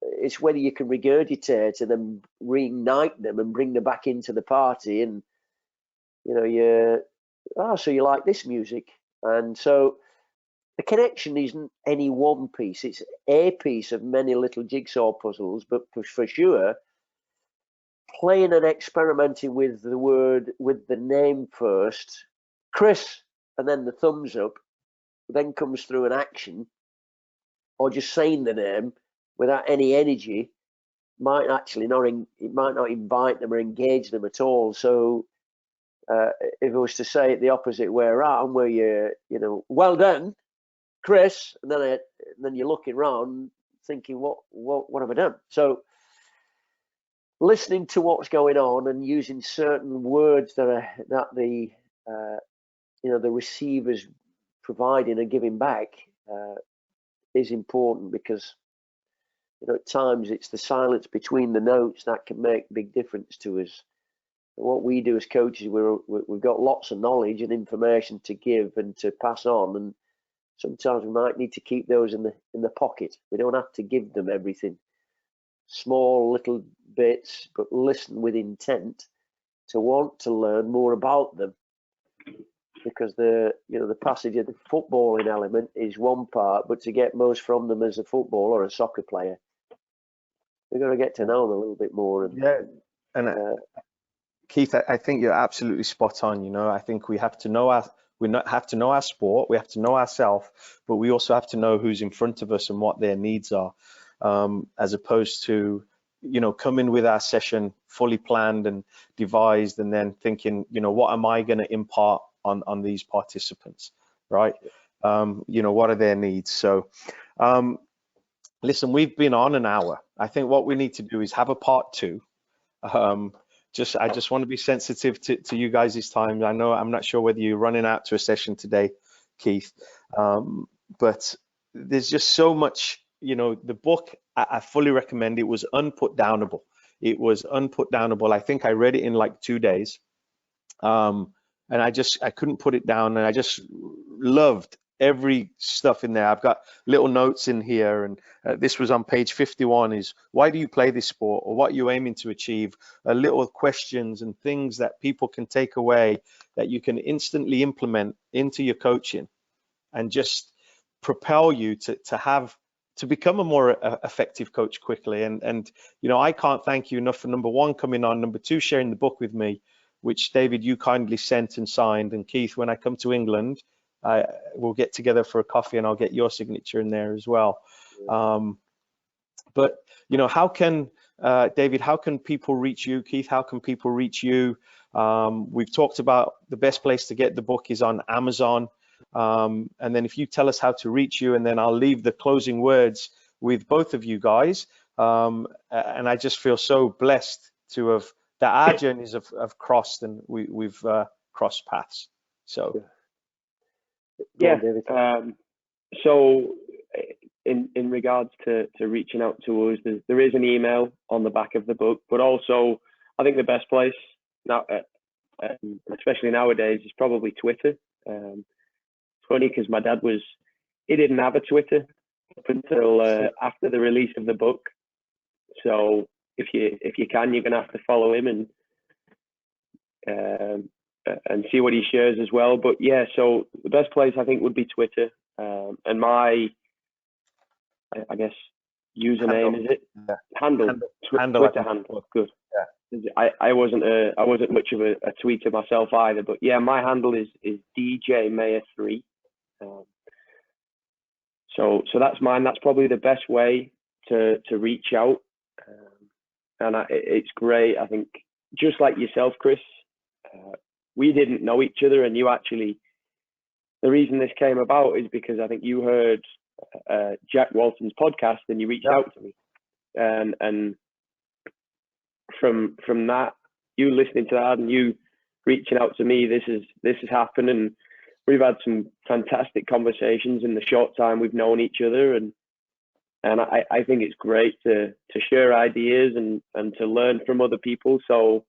It's whether you can regurgitate and then reignite them and bring them back into the party, and so you like this music. And so the connection isn't any one piece, it's a piece of many little jigsaw puzzles, but for sure, playing and experimenting with the word, with the name first, Chris, and then the thumbs up, then comes through an action, or just saying the name without any energy, might not invite them or engage them at all. So if I was to say it the opposite way around, where well done, Chris, and then you're looking around thinking, what have I done? So listening to what's going on and using certain words that the receivers providing and giving back is important, because at times it's the silence between the notes that can make a big difference to us. And what we do as coaches, we've got lots of knowledge and information to give and to pass on, and sometimes we might need to keep those in the pocket. We don't have to give them everything. Small little bits, but listen with intent to want to learn more about them. Because the passage of the footballing element is one part, but to get most from them as a footballer or a soccer player, we've got to get to know them a little bit more. Keith, I think you're absolutely spot on. I think we have to know our sport, we have to know ourselves, but we also have to know who's in front of us and what their needs are, as opposed to coming with our session fully planned and devised, and then thinking, what am I going to impart on these participants, right? What are their needs? So listen, we've been on an hour. I think what we need to do is have a part 2. I just want to be sensitive to you guys' time. I know I'm not sure whether you're running out to a session today, Keith, but there's just so much. The book, I fully recommend. It was unputdownable. It was unputdownable. I think I read it in like 2 days, and I couldn't put it down, and I just loved every stuff in there. I've got little notes in here, and this was on page 51, is why do you play this sport, or what are you aiming to achieve? Little questions and things that people can take away that you can instantly implement into your coaching and just propel you to become a more effective coach quickly. And I can't thank you enough for, number 1, coming on, number 2, sharing the book with me, which, David, you kindly sent and signed, and Keith, when I come to England, we'll get together for a coffee and I'll get your signature in there as well. But how can David, how can people reach you? Keith, how can people reach you? We've talked about the best place to get the book is on Amazon. And then if you tell us how to reach you, and then I'll leave the closing words with both of you guys. And I just feel so blessed to have that our journeys have crossed, and we've crossed paths. So yeah. So in regards to reaching out to us, there is an email on the back of the book, but also I think the best place now, especially nowadays, is probably Twitter. It's funny because my dad he didn't have a Twitter up until after the release of the book. So if you can, you're gonna have to follow him and see what he shares as well. But yeah, so the best place I think would be Twitter, and my, I guess, username is it? Yeah. Handle. Twitter handle. Good. Yeah. I wasn't much of a tweeter myself either, but yeah, my handle is DJ Mayer 3. So that's mine. That's probably the best way to reach out, and it's great. I think just like yourself, Chris, we didn't know each other, and you actually. The reason this came about is because I think you heard Jack Walton's podcast and you reached out to me, and from that, you listening to that and you reaching out to me, this has happened, and we've had some fantastic conversations in the short time we've known each other, and I think it's great to share ideas and to learn from other people. So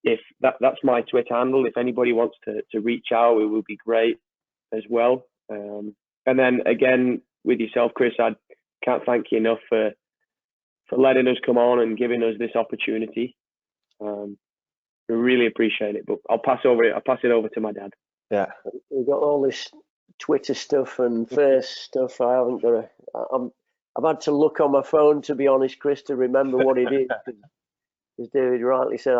if that's my Twitter handle, if anybody wants to reach out, it would be great as well. And then again, with yourself, Chris, I can't thank you enough for letting us come on and giving us this opportunity. We really appreciate it. But I'll pass it over to my dad. Yeah, we've got all this Twitter stuff and Face stuff. I haven't got I've had to look on my phone, to be honest, Chris, to remember what it is. As David rightly said,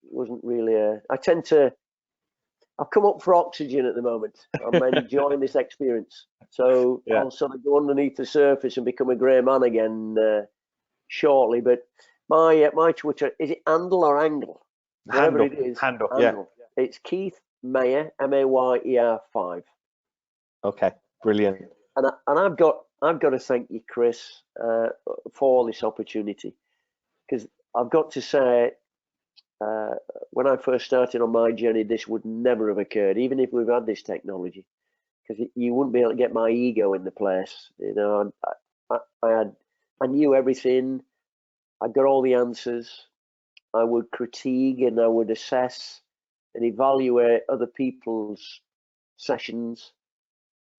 wasn't really I've come up for oxygen at the moment. I'm enjoying this experience. So yeah. I'll sort of go underneath the surface and become a grey man again shortly. But my Twitter, is it handle or angle? Handle. Whatever it is. Handle. Yeah. It's Keith Mayer, Mayer 5. Okay, brilliant. And I've got to thank you, Chris, for this opportunity, because I've got to say, when I first started on my journey, this would never have occurred, even if we've had this technology, because you wouldn't be able to get my ego in the place. I knew everything. I got all the answers. I would critique and I would assess and evaluate other people's sessions.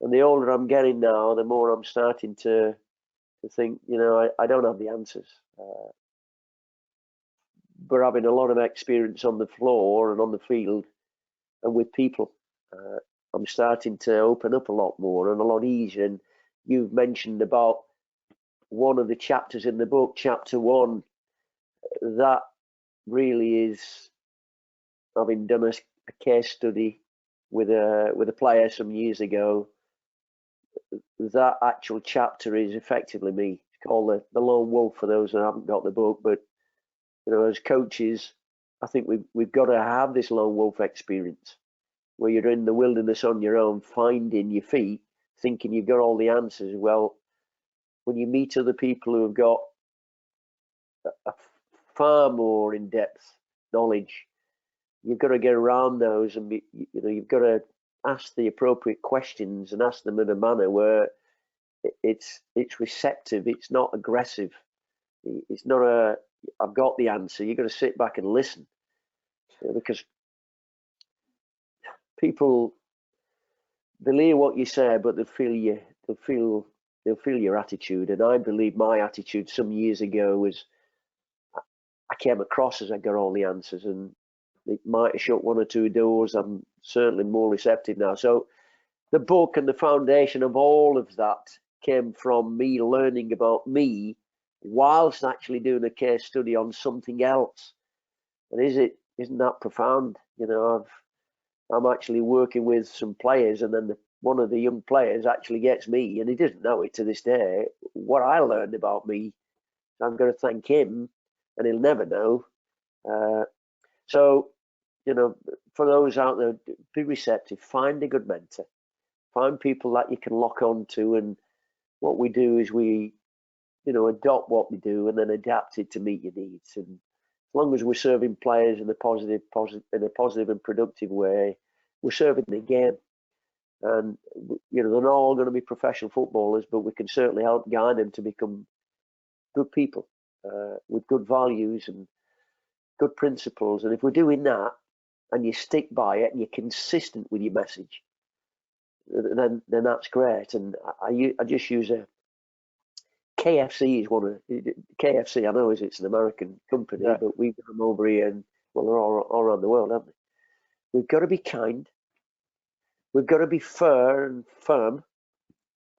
And the older I'm getting now, the more I'm starting to think, I don't have the answers. But having a lot of experience on the floor and on the field and with people, I'm starting to open up a lot more and a lot easier. And you've mentioned about one of the chapters in the book, chapter 1, that really is, having done a case study with a player some years ago, that actual chapter is effectively me. It's called the Lone Wolf for those that haven't got the book. But as coaches, I think we've got to have this lone wolf experience where you're in the wilderness on your own, finding your feet, thinking you've got all the answers. Well, when you meet other people who have got a far more in-depth knowledge, you've got to get around those and you've got to ask the appropriate questions and ask them in a manner where it's receptive. It's not aggressive. It's not I've got the answer. You've got to sit back and listen, because people, they'll hear what you say, but they'll feel your attitude. And I believe my attitude some years ago was, I came across as I got all the answers, and it might have shut one or two doors. I'm certainly more receptive now. So the book and the foundation of all of that came from me learning about me whilst actually doing a case study on something else. And isn't that profound? I'm actually working with some players, and then one of the young players actually gets me, and he doesn't know it to this day, what I learned about me. So I'm going to thank him, and he'll never know. So, for those out there, be receptive, find a good mentor, find people that you can lock on to. And what we do is we, adopt what we do and then adapt it to meet your needs. And as long as we're serving players in a positive and productive way, we're serving the game. And, they're not all going to be professional footballers, but we can certainly help guide them to become good people with good values and good principles. And if we're doing that, and you stick by it, and you're consistent with your message, then that's great. And I just use KFC is one of KFC. I know it's an American company, Yeah. but we've got them over here, and they're all around the world, haven't we? We've got to be kind. We've got to be fair and firm,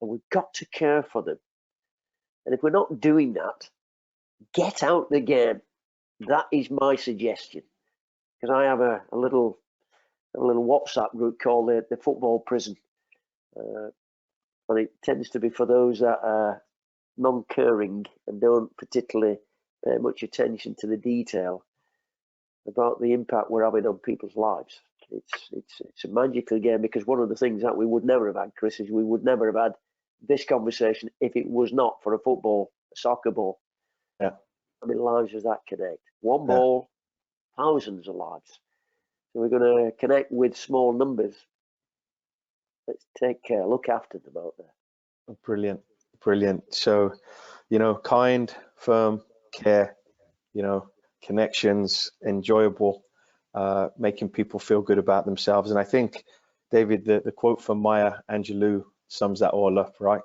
and we've got to care for them. And if we're not doing that, get out the game. That is my suggestion. Because I have a little WhatsApp group called the Football Prison, and it tends to be for those that are non-caring and don't particularly pay much attention to the detail about the impact we're having on people's lives. It's a magical game, because one of the things that we would never have had, Chris, is we would never have had this conversation if it was not for a soccer ball. Yeah. How many lives does that connect? One ball, thousands of lives. So we're going to connect with small numbers. Let's take care, look after them out there. Brilliant. So, kind, firm, care, connections, enjoyable, making people feel good about themselves. And I think, David, the quote from Maya Angelou sums that all up, right?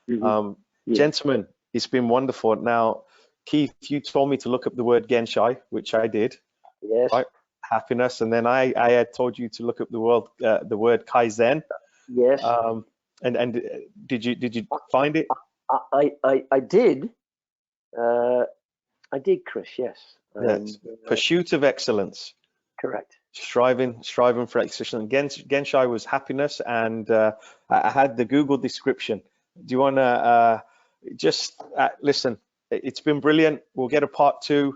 Mm-hmm. Gentlemen, it's been wonderful. Now, Keith, you told me to look up the word Genshai, which I did. Yes. Right? Happiness. And then I had told you to look up the word Kaizen. Yes. And did you find it? I did. I did, Chris. Yes. Pursuit of excellence. Correct. Striving for excellence. Genshai was happiness, and I had the Google description. Do you want to just listen? It's been brilliant. We'll get a part 2.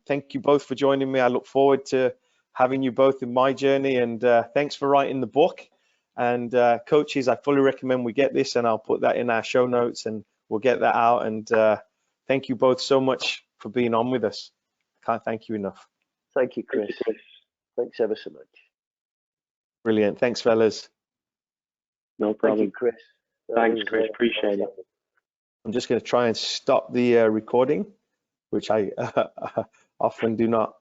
Thank you both for joining me. I look forward to having you both in my journey, and thanks for writing the book. And coaches, I fully recommend we get this, and I'll put that in our show notes, and we'll get that out. And thank you both so much for being on with us. Can't thank you enough. Thank you, Chris. Thanks ever so much. Brilliant. Thanks, fellas. No problem. Thank you, Chris. Thanks, Chris. Appreciate it. I'm just going to try and stop the recording, which I often do not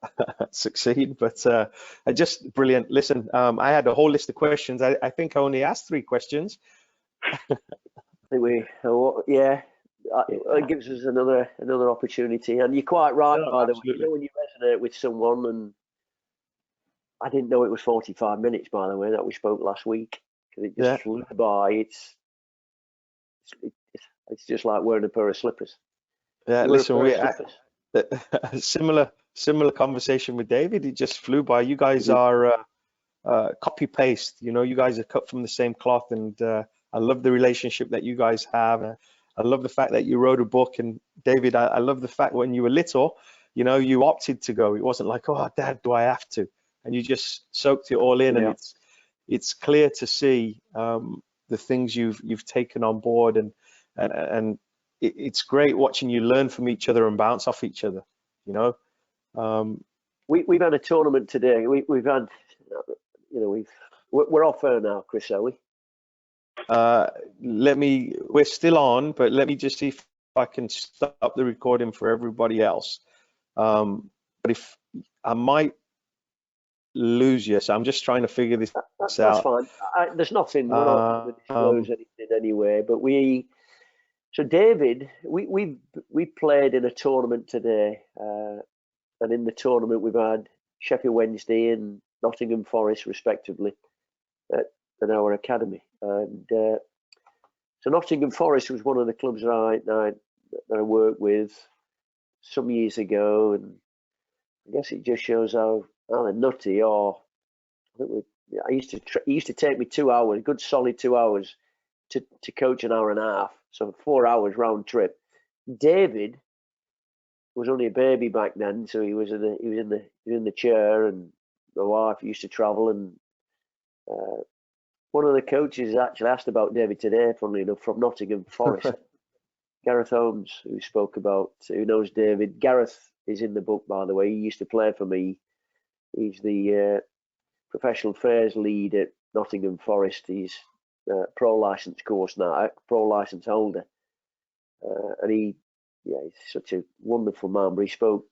succeed, but I just brilliant. Listen, I had a whole list of questions. I think I only asked 3 questions. I think it gives us another opportunity. And you're quite right, by the way. When you resonate with someone, and I didn't know it was 45 minutes, by the way, that we spoke last week, because it just flew by. It's just like wearing a pair of slippers. Yeah, listen, similar conversation with David. It just flew by. You guys are copy paste. You guys are cut from the same cloth, and I love the relationship that you guys have. I love the fact that you wrote a book. And David, I love the fact when you were little, you opted to go. It wasn't like, oh, Dad, do I have to? And you just soaked it all in. Yeah. And it's clear to see the things you've taken on board, and it's great watching you learn from each other and bounce off each other, you know. We've had a tournament today. We've had, you know, we're off air now, Chris, are we? We're still on, but let me just see if I can stop the recording for everybody else. But if I might lose you, so I'm just trying to figure this out. That's fine. There's nothing. We're not going to disclose anything anyway. But so David, we played in a tournament today, and in the tournament we've had Sheffield Wednesday and Nottingham Forest, respectively, at our academy. And so Nottingham Forest was one of the clubs that I worked with some years ago, and I guess it just shows how they're nutty. Or I think it used to take me 2 hours, a good solid 2 hours, to coach an hour and a half, so 4 hours round trip. David was only a baby back then, so he was in the chair, and my wife used to travel. And one of the coaches actually asked about David today, funnily enough, from Nottingham Forest. Gareth Holmes, who knows David. Gareth is in the book, by the way. He used to play for me. He's the professional affairs lead at Nottingham Forest. He's pro license course now, pro license holder. And he's such a wonderful man. But he spoke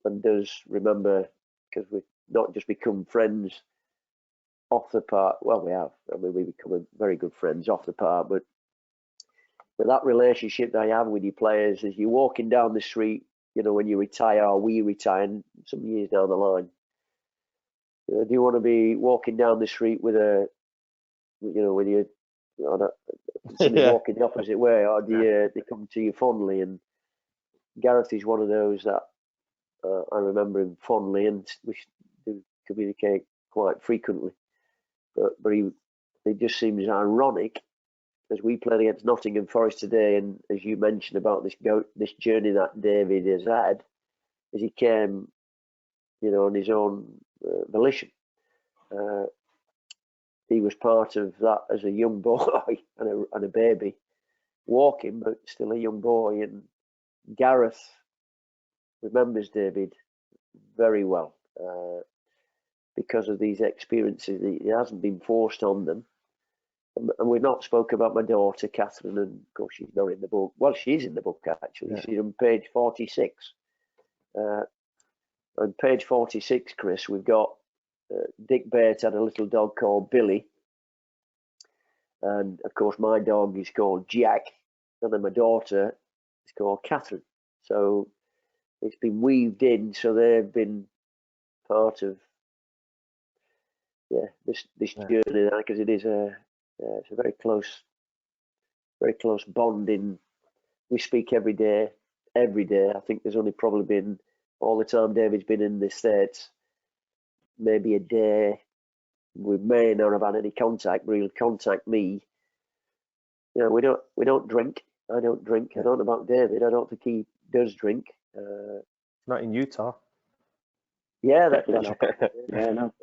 and does remember, because we've not just become friends off the park. Well, we have. I mean, we become very good friends off the park. But that relationship that you have with your players, as you're walking down the street, you know, when you retire, or we retire some years down the line, you know, do you want to be walking down the street with somebody walking the opposite way, or do they come to you fondly? And Gareth is one of those that I remember him fondly, and we do communicate quite frequently. But it just seems ironic as we played against Nottingham Forest today, and as you mentioned about this journey that David has had, as he came, you know, on his own volition. He was part of that as a young boy and a baby, walking, but still a young boy. And Gareth remembers David very well because of these experiences. He hasn't been forced on them. And we've not spoken about my daughter, Catherine, and of course she's not in the book. Well, she's in the book, actually. Yeah. She's on page 46. On page 46, Chris, we've got Dick Bates had a little dog called Billy. And, of course, my dog is called Jack. And then my daughter is called Catherine. So it's been weaved in. So they've been part of, this journey, because it is it's a very close bonding. We speak every day. I think there's only probably been, all the time David's been in the States, maybe a day we may not have had any contact, but he'll contact me. You know, we don't drink. I don't drink. I don't know about David. I don't think he does drink. Not in Utah. Yeah, that's yeah, no.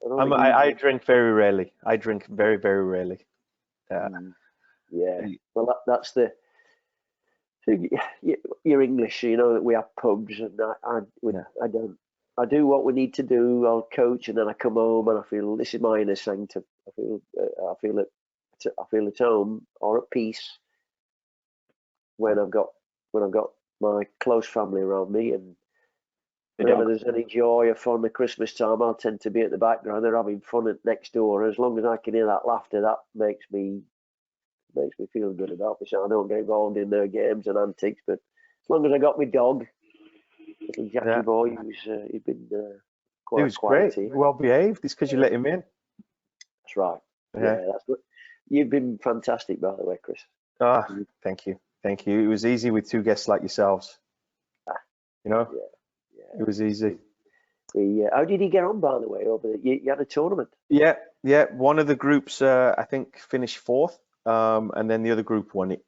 I drink very rarely. I drink very, very rarely. Yeah. Well, that's the. You're English, you know that we have pubs, and I don't. I do what we need to do. I'll coach, and then I come home and I feel this is my inner sanctum. I feel at home or at peace when I've got my close family around me. And whenever there's any joy or fun at Christmas time, I'll tend to be at the background. They're having fun at next door. As long as I can hear that laughter, that makes me feel good about myself. I don't get involved in their games and antics, but as long as I got my dog, little Jackie boy, he's been quite. He was great, well behaved. It's because you let him in. That's right. Yeah, that's good. You've been fantastic, by the way, Chris. Thank you. It was easy with two guests like yourselves. You know, it was easy. How did he get on, by the way? You had a tournament. Yeah. One of the groups, I think, finished fourth, and then the other group won it.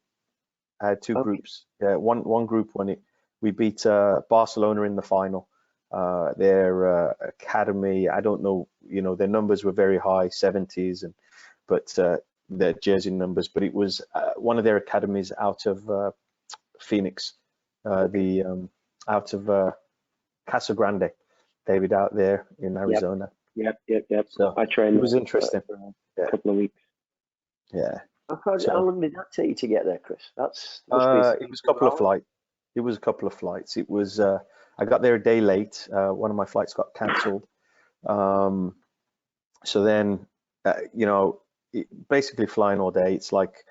I had two groups. Yeah, one group won it. We beat Barcelona in the final. Their academy, I don't know, you know, their numbers were very high, 70s, but their jersey numbers. But it was one of their academies out of Phoenix, out of Casa Grande. David out there in Arizona. Yep. So I trained it was interesting. for a couple of weeks. Yeah. How long did that take you to get there, Chris? Must be It was a couple of flights. It was a couple of flights. It was I got there a day late. One of my flights got cancelled. So then, basically flying all day. It's like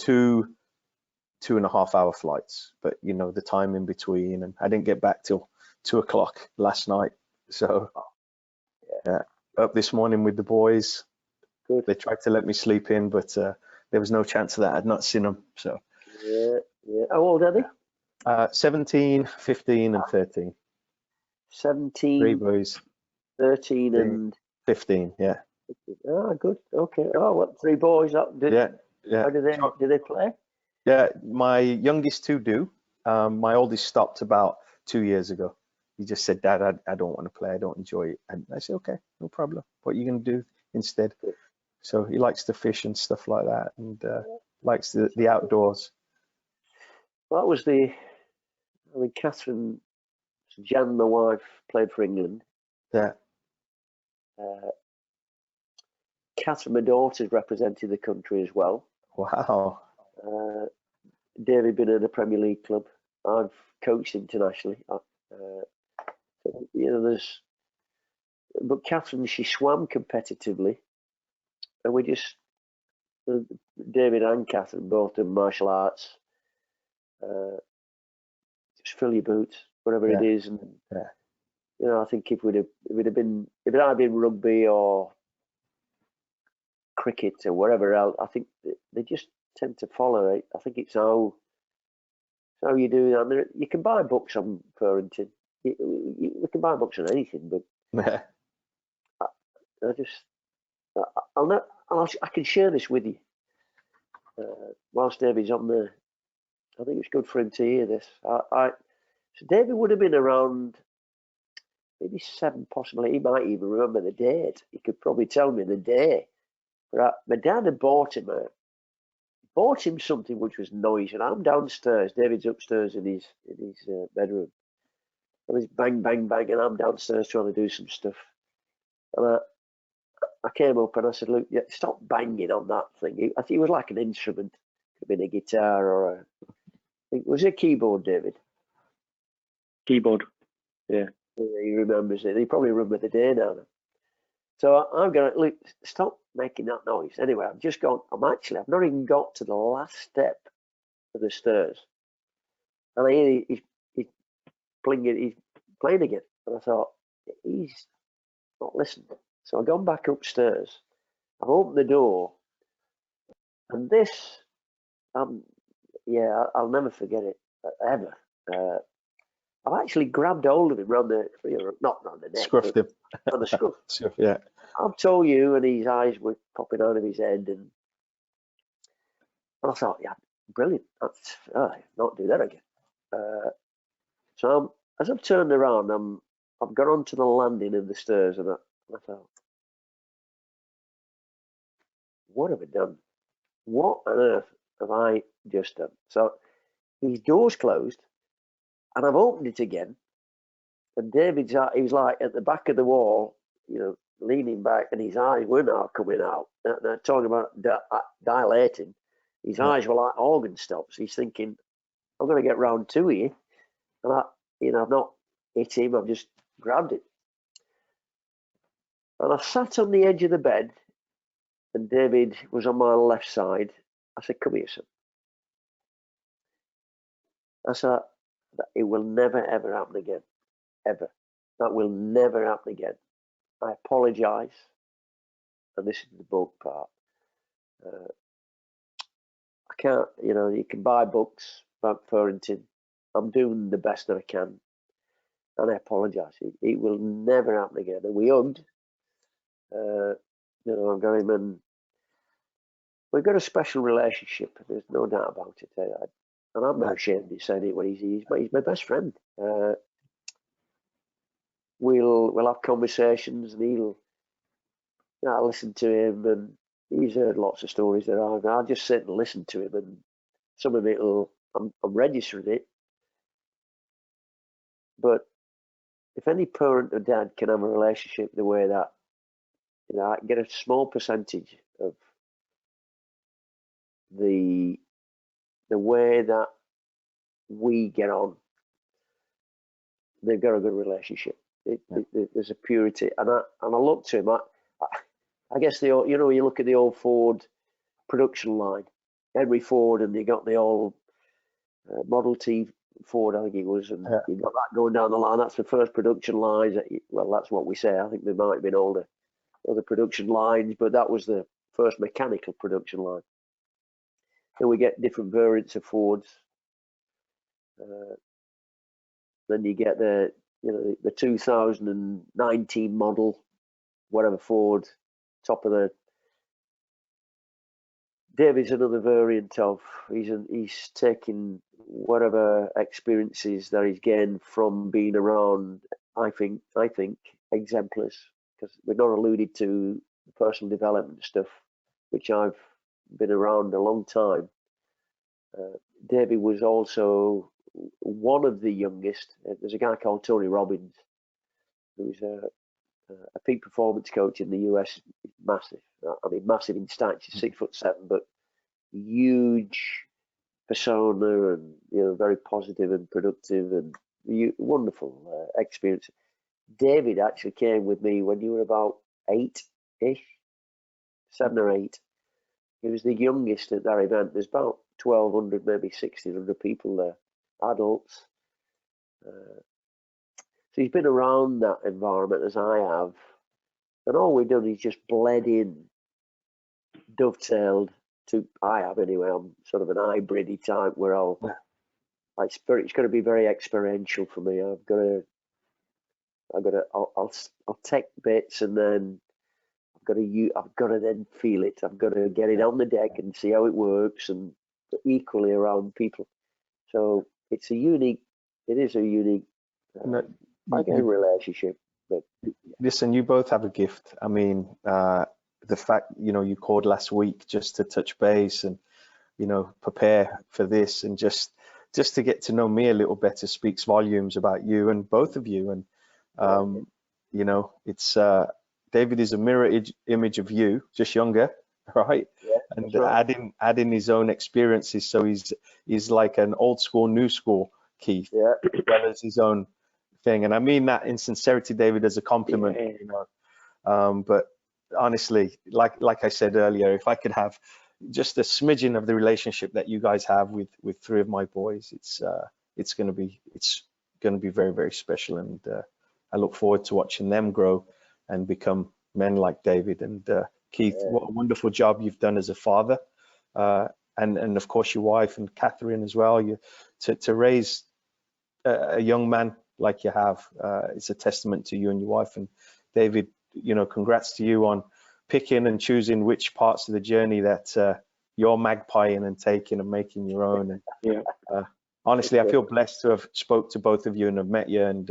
2.5 hour flights, but the time in between, and I didn't get back till 2 o'clock last night. So yeah, up this morning with the boys. Good. They tried to let me sleep in, but there was no chance of that. I'd not seen them. So yeah. How old are they? 17, 15, and 13. 17, 3 boys. 13, and 15. Yeah. Oh, good. Okay. Oh, what 3 boys? Yeah. How do they play? Yeah, my youngest 2 do. My oldest stopped about 2 years ago. He just said, "Dad, I don't want to play. I don't enjoy it." And I said, "Okay, no problem. What are you going to do instead?" So he likes to fish and stuff like that, and likes the outdoors. Well, that was Catherine, Jan, my wife, played for England. Yeah. Catherine, my daughter's represented the country as well. Wow. David been in a Premier League club. I've coached internationally. But Catherine, she swam competitively, and we just, David and Catherine both do martial arts. Just fill your boots, whatever it is, and I think if it had been rugby or cricket or whatever else, I think they just tend to follow it. I think it's how you do that. I mean, you can buy books on parenting. You can buy books on anything, but I can share this with you. Whilst David's on there, I think it's good for him to hear this. So David would have been around maybe 7, possibly. He might even remember the date. He could probably tell me the day. But my dad had bought him something which was noisy, and I'm downstairs. David's upstairs in his bedroom. And it's bang, bang, bang, and I'm downstairs trying to do some stuff. And I came up and I said, "Look, stop banging on that thing." I think it was like an instrument. Could have been a guitar or it was a keyboard, David. Keyboard. Yeah. He remembers it. He probably remembers the day now. So I'm going to, look, stop making that noise. Anyway, I've not even got to the last step of the stairs. And I hear he's playing again. And I thought, he's not listening. So I've gone back upstairs. I've opened the door. And this, I'll never forget it, ever. I've actually grabbed hold of him not round the neck, Scruffed him. On the scruff. Yeah. I've told you, and his eyes were popping out of his head, and I thought, yeah, brilliant. Not do that again. So as I've turned around, I've got onto the landing of the stairs, and I thought, what have I done? What on earth have I just done? So his door's closed, and I've opened it again, and he was like at the back of the wall, leaning back, and his eyes were now coming out. They're talking about dilating. His eyes were like organ stops. He's thinking, I'm going to get round 2 here. And I've not hit him, I've just grabbed it. And I sat on the edge of the bed, and David was on my left side. I said, "Come here, son." I said, "It will never, ever happen again. Ever. That will never happen again. I apologise." And this is the book part. I can't, you can buy books about parenting. I'm doing the best that I can. And I apologise. It will never happen again. And we hugged. I've got him, and we've got a special relationship. There's no doubt about it. And I'm not ashamed of saying it when he's my best friend. We'll have conversations, and I'll listen to him, and he's heard lots of stories that I'll just sit and listen to him, and some of it will I'm registering it. But if any parent or dad can have a relationship the way that, you know, I get a small percentage of the way that we get on, they've got a good relationship. There's a purity, and I look to him. I guess you know, you look at the old Ford production line, Henry Ford, and they got the old Model T Ford, I think it was, and you got that going down the line. That's the first production lines. Well, that's what we say. I think there might have been other production lines, but that was the first mechanical production line. And we get different variants of Fords. Then you get the 2019 model, whatever Ford, top of the. David's another variant of. He's taking whatever experiences that he's gained from being around. I think exemplars, because we're not alluded to the personal development stuff, which I've been around a long time. David was also one of the youngest. There's a guy called Tony Robbins, who's a peak performance coach in the US. Massive. I mean, massive in stature, 6'7", but huge persona, and very positive and productive, and wonderful experience. David actually came with me when you were about 8-ish, 7 or 8. He was the youngest at that event. There's about 1,200, maybe 1,600 people there, adults. So he's been around that environment as I have, and all we've done is just bled in, dovetailed to. I have anyway. I'm sort of an hybridy type where I'll it's going to be very experiential for me. I'll take bits, and then I've got to then feel it. I've got to get it on the deck and see how it works, and equally around people. So it is a unique relationship. But listen, you both have a gift. I mean, the fact you called last week just to touch base and prepare for this, and just to get to know me a little better speaks volumes about you and both of you. And it's David is a mirror image of you, just younger, right? Yeah, and right. adding his own experiences, so he's like an old school, new school Keith, Yeah. as well as his own thing. And I mean that in sincerity, David, as a compliment. Yeah. But honestly, like I said earlier, if I could have just a smidgen of the relationship that you guys have with 3 of my boys, it's going to be very, very special. And I look forward to watching them grow and become men like David. And Keith, what a wonderful job you've done as a father, and of course your wife and Catherine as well. To raise a young man like you have, it's a testament to you and your wife. And David, congrats to you on picking and choosing which parts of the journey that you're magpieing and taking and making your own. And honestly, I feel blessed to have spoke to both of you and have met you. And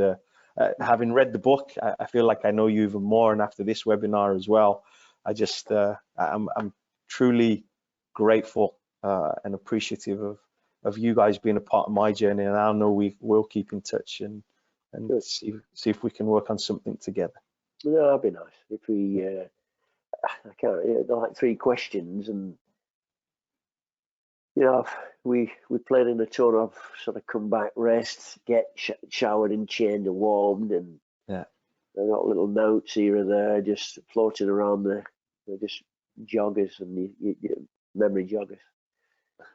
having read the book, I feel like I know you even more. And after this webinar as well, I'm truly grateful and appreciative of you guys being a part of my journey. And I know we will keep in touch and see if we can work on something together. Yeah, that'd be nice if we. I can't. Like 3 questions, and we played in a tour. I've sort of come back, rest, get showered and changed and warmed, and I got little notes here and there, just floating around just joggers and memory joggers.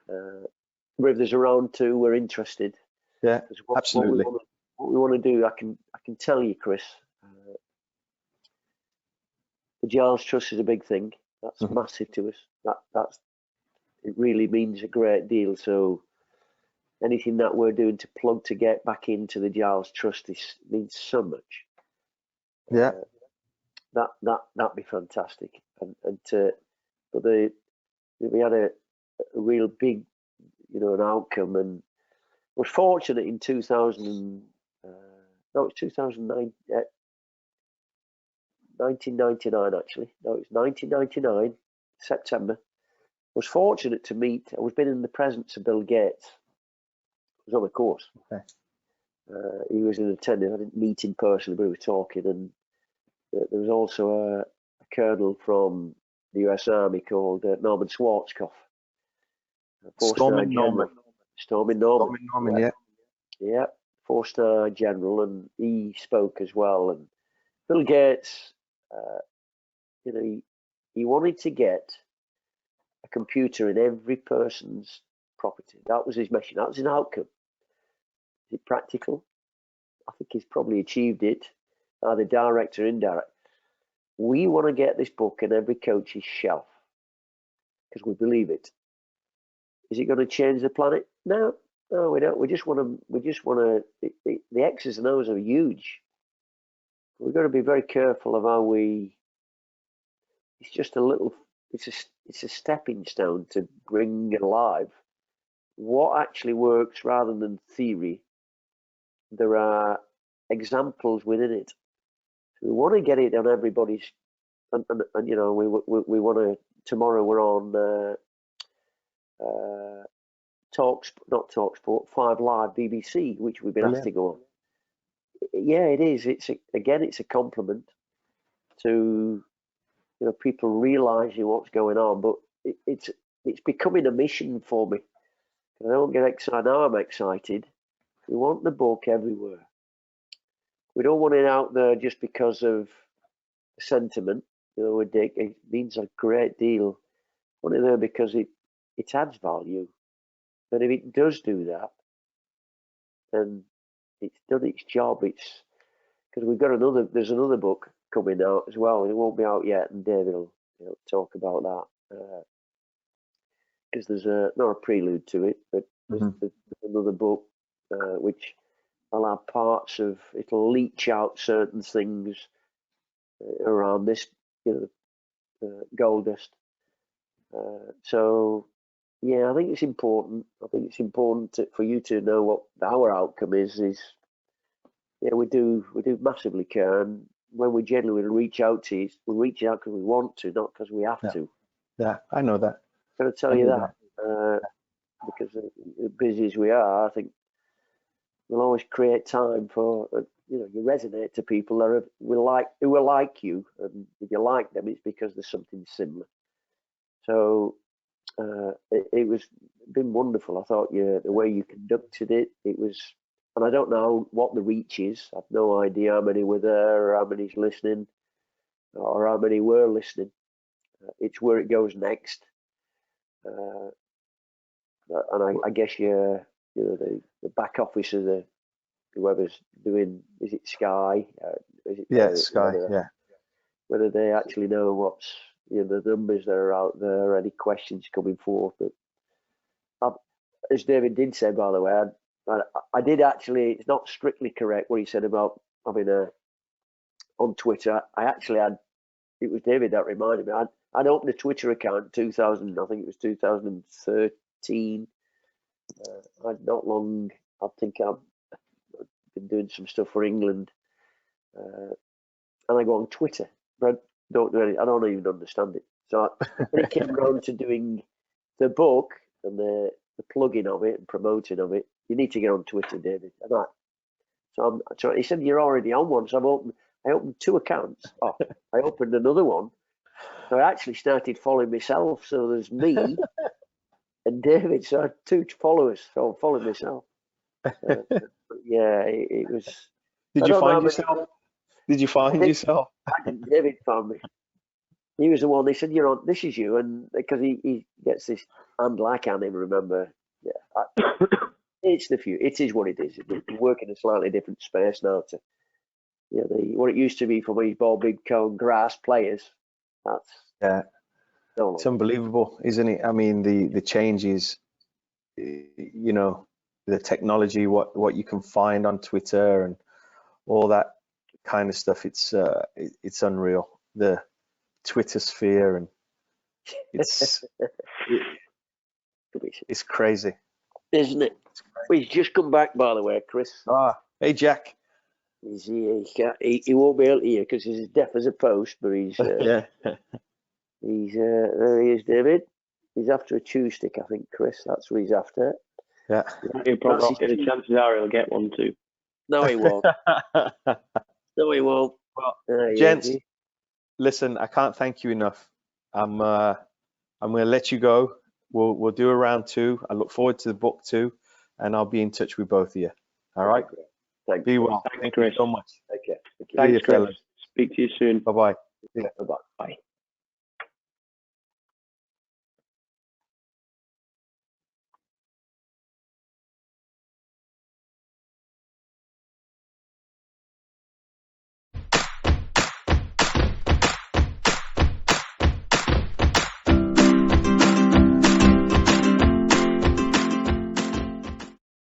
But if there's a round 2, we're interested. Yeah, absolutely. What we want to do, I can tell you, Chris. The Giles Trust is a big thing. That's massive to us. It really means a great deal. So anything that we're doing to plug to get back into the Giles Trust means so much. Yeah. That'd be fantastic. But we had a real big, an outcome, and was fortunate in 2009. 1999 actually. No, it was 1999 September. I was fortunate to meet. I was been in the presence of Bill Gates, was on a course. Okay. He was in attendance. I didn't meet him personally, but we were talking. And there was also a colonel from the US Army called Norman Schwarzkopf. Stormin Norman. Stormin Norman. Stormin Norman, yeah. Yeah, 4-star general, and he spoke as well. And Bill Gates, you know, he wanted to get a computer in every person's property. That was his mission. That was his outcome. Is it practical? I think he's probably achieved it, either direct or indirect. We want to get this book in every coach's shelf because we believe it. Is it going to change the planet? No, we don't. We just want to. The X's and O's are huge. We've got to be very careful of how we. It's just a little. It's a stepping stone to bring alive what actually works rather than theory. There are examples within it. We want to get it on everybody's, and you know, we want to. Tomorrow we're on not Talksport, 5 Live BBC, which we've been asked to go on. Yeah, it is. It's a compliment to, you know, people realising what's going on, but it's becoming a mission for me. I don't get excited. Now I'm excited. We want the book everywhere. We don't want it out there just because of the sentiment. You know, it means a great deal. We want it there because it adds value. But if it does do that, then it's done its job. It's because we've got there's another book coming out as well, and it won't be out yet, and David will talk about that. Because there's not a prelude to it, but there's another book which will have parts of, it'll leach out certain things around this, you know, gold dust. So yeah, I think it's important. I think it's important for you to know what our outcome is. Yeah, we do massively care, and when we genuinely reach out to you, we reach out because we want to, not because we have to. Yeah, I know that. I'm going to tell you that. Because as busy as we are, I think we'll always create time for, you know, you resonate to people that who are like you, and if you like them, it's because there's something similar. So it was been wonderful. I thought the way you conducted it was, and I don't know what the reach is. I've no idea how many were there, or how many's listening, or how many were listening. It's where it goes next. And I guess you know, the back office of whoever's doing, is it Sky? Sky. Whether they actually know what's, you know, the numbers that are out there, any questions coming forth. But as David did say, by the way, I did actually. It's not strictly correct what he said about having on Twitter. I actually had. It was David that reminded me. I'd opened a Twitter account in 2000. I think it was 2013. I'd not long. I think I've been doing some stuff for England, and I go on Twitter, but I don't even understand it. So when it came around to doing the book and the plugging of it and promoting of it, you need to get on Twitter, David. So he said you're already on one. So I opened 2 accounts. Oh, I opened another one. So I actually started following myself. So there's me and David. So I had 2 followers. So I'm following myself. Yeah, it was. Did you find yourself? Did you find yourself? David found me. He was the one. They said, "You're on. This is you," and because he gets this handle, I can't even remember. Yeah, it's the few. It is what it is. We work in a slightly different space now. To what it used to be for these ball big cone grass players. That's it's unbelievable, isn't it? I mean, the changes. You know, the technology, what you can find on Twitter and all that kind of stuff. It's unreal. The Twitter sphere, and it's crazy, isn't it? Well, he's just come back, by the way, Chris. Hey Jack. He won't be able to hear because he's as deaf as a post, but he's there he is, David. He's after a chew stick, I think, Chris. That's what he's after. Yeah. He'll probably, the chances are he'll get one too. No, he won't. No, he won't. Well, gents, listen, I can't thank you enough. I'm going to let you go. We'll do a round 2. I look forward to the book 2, and I'll be in touch with both of you. All right. Thanks. Be well. Thank you so much. Take care. Thanks, See you, fellas. Speak to you soon. Bye bye. Bye.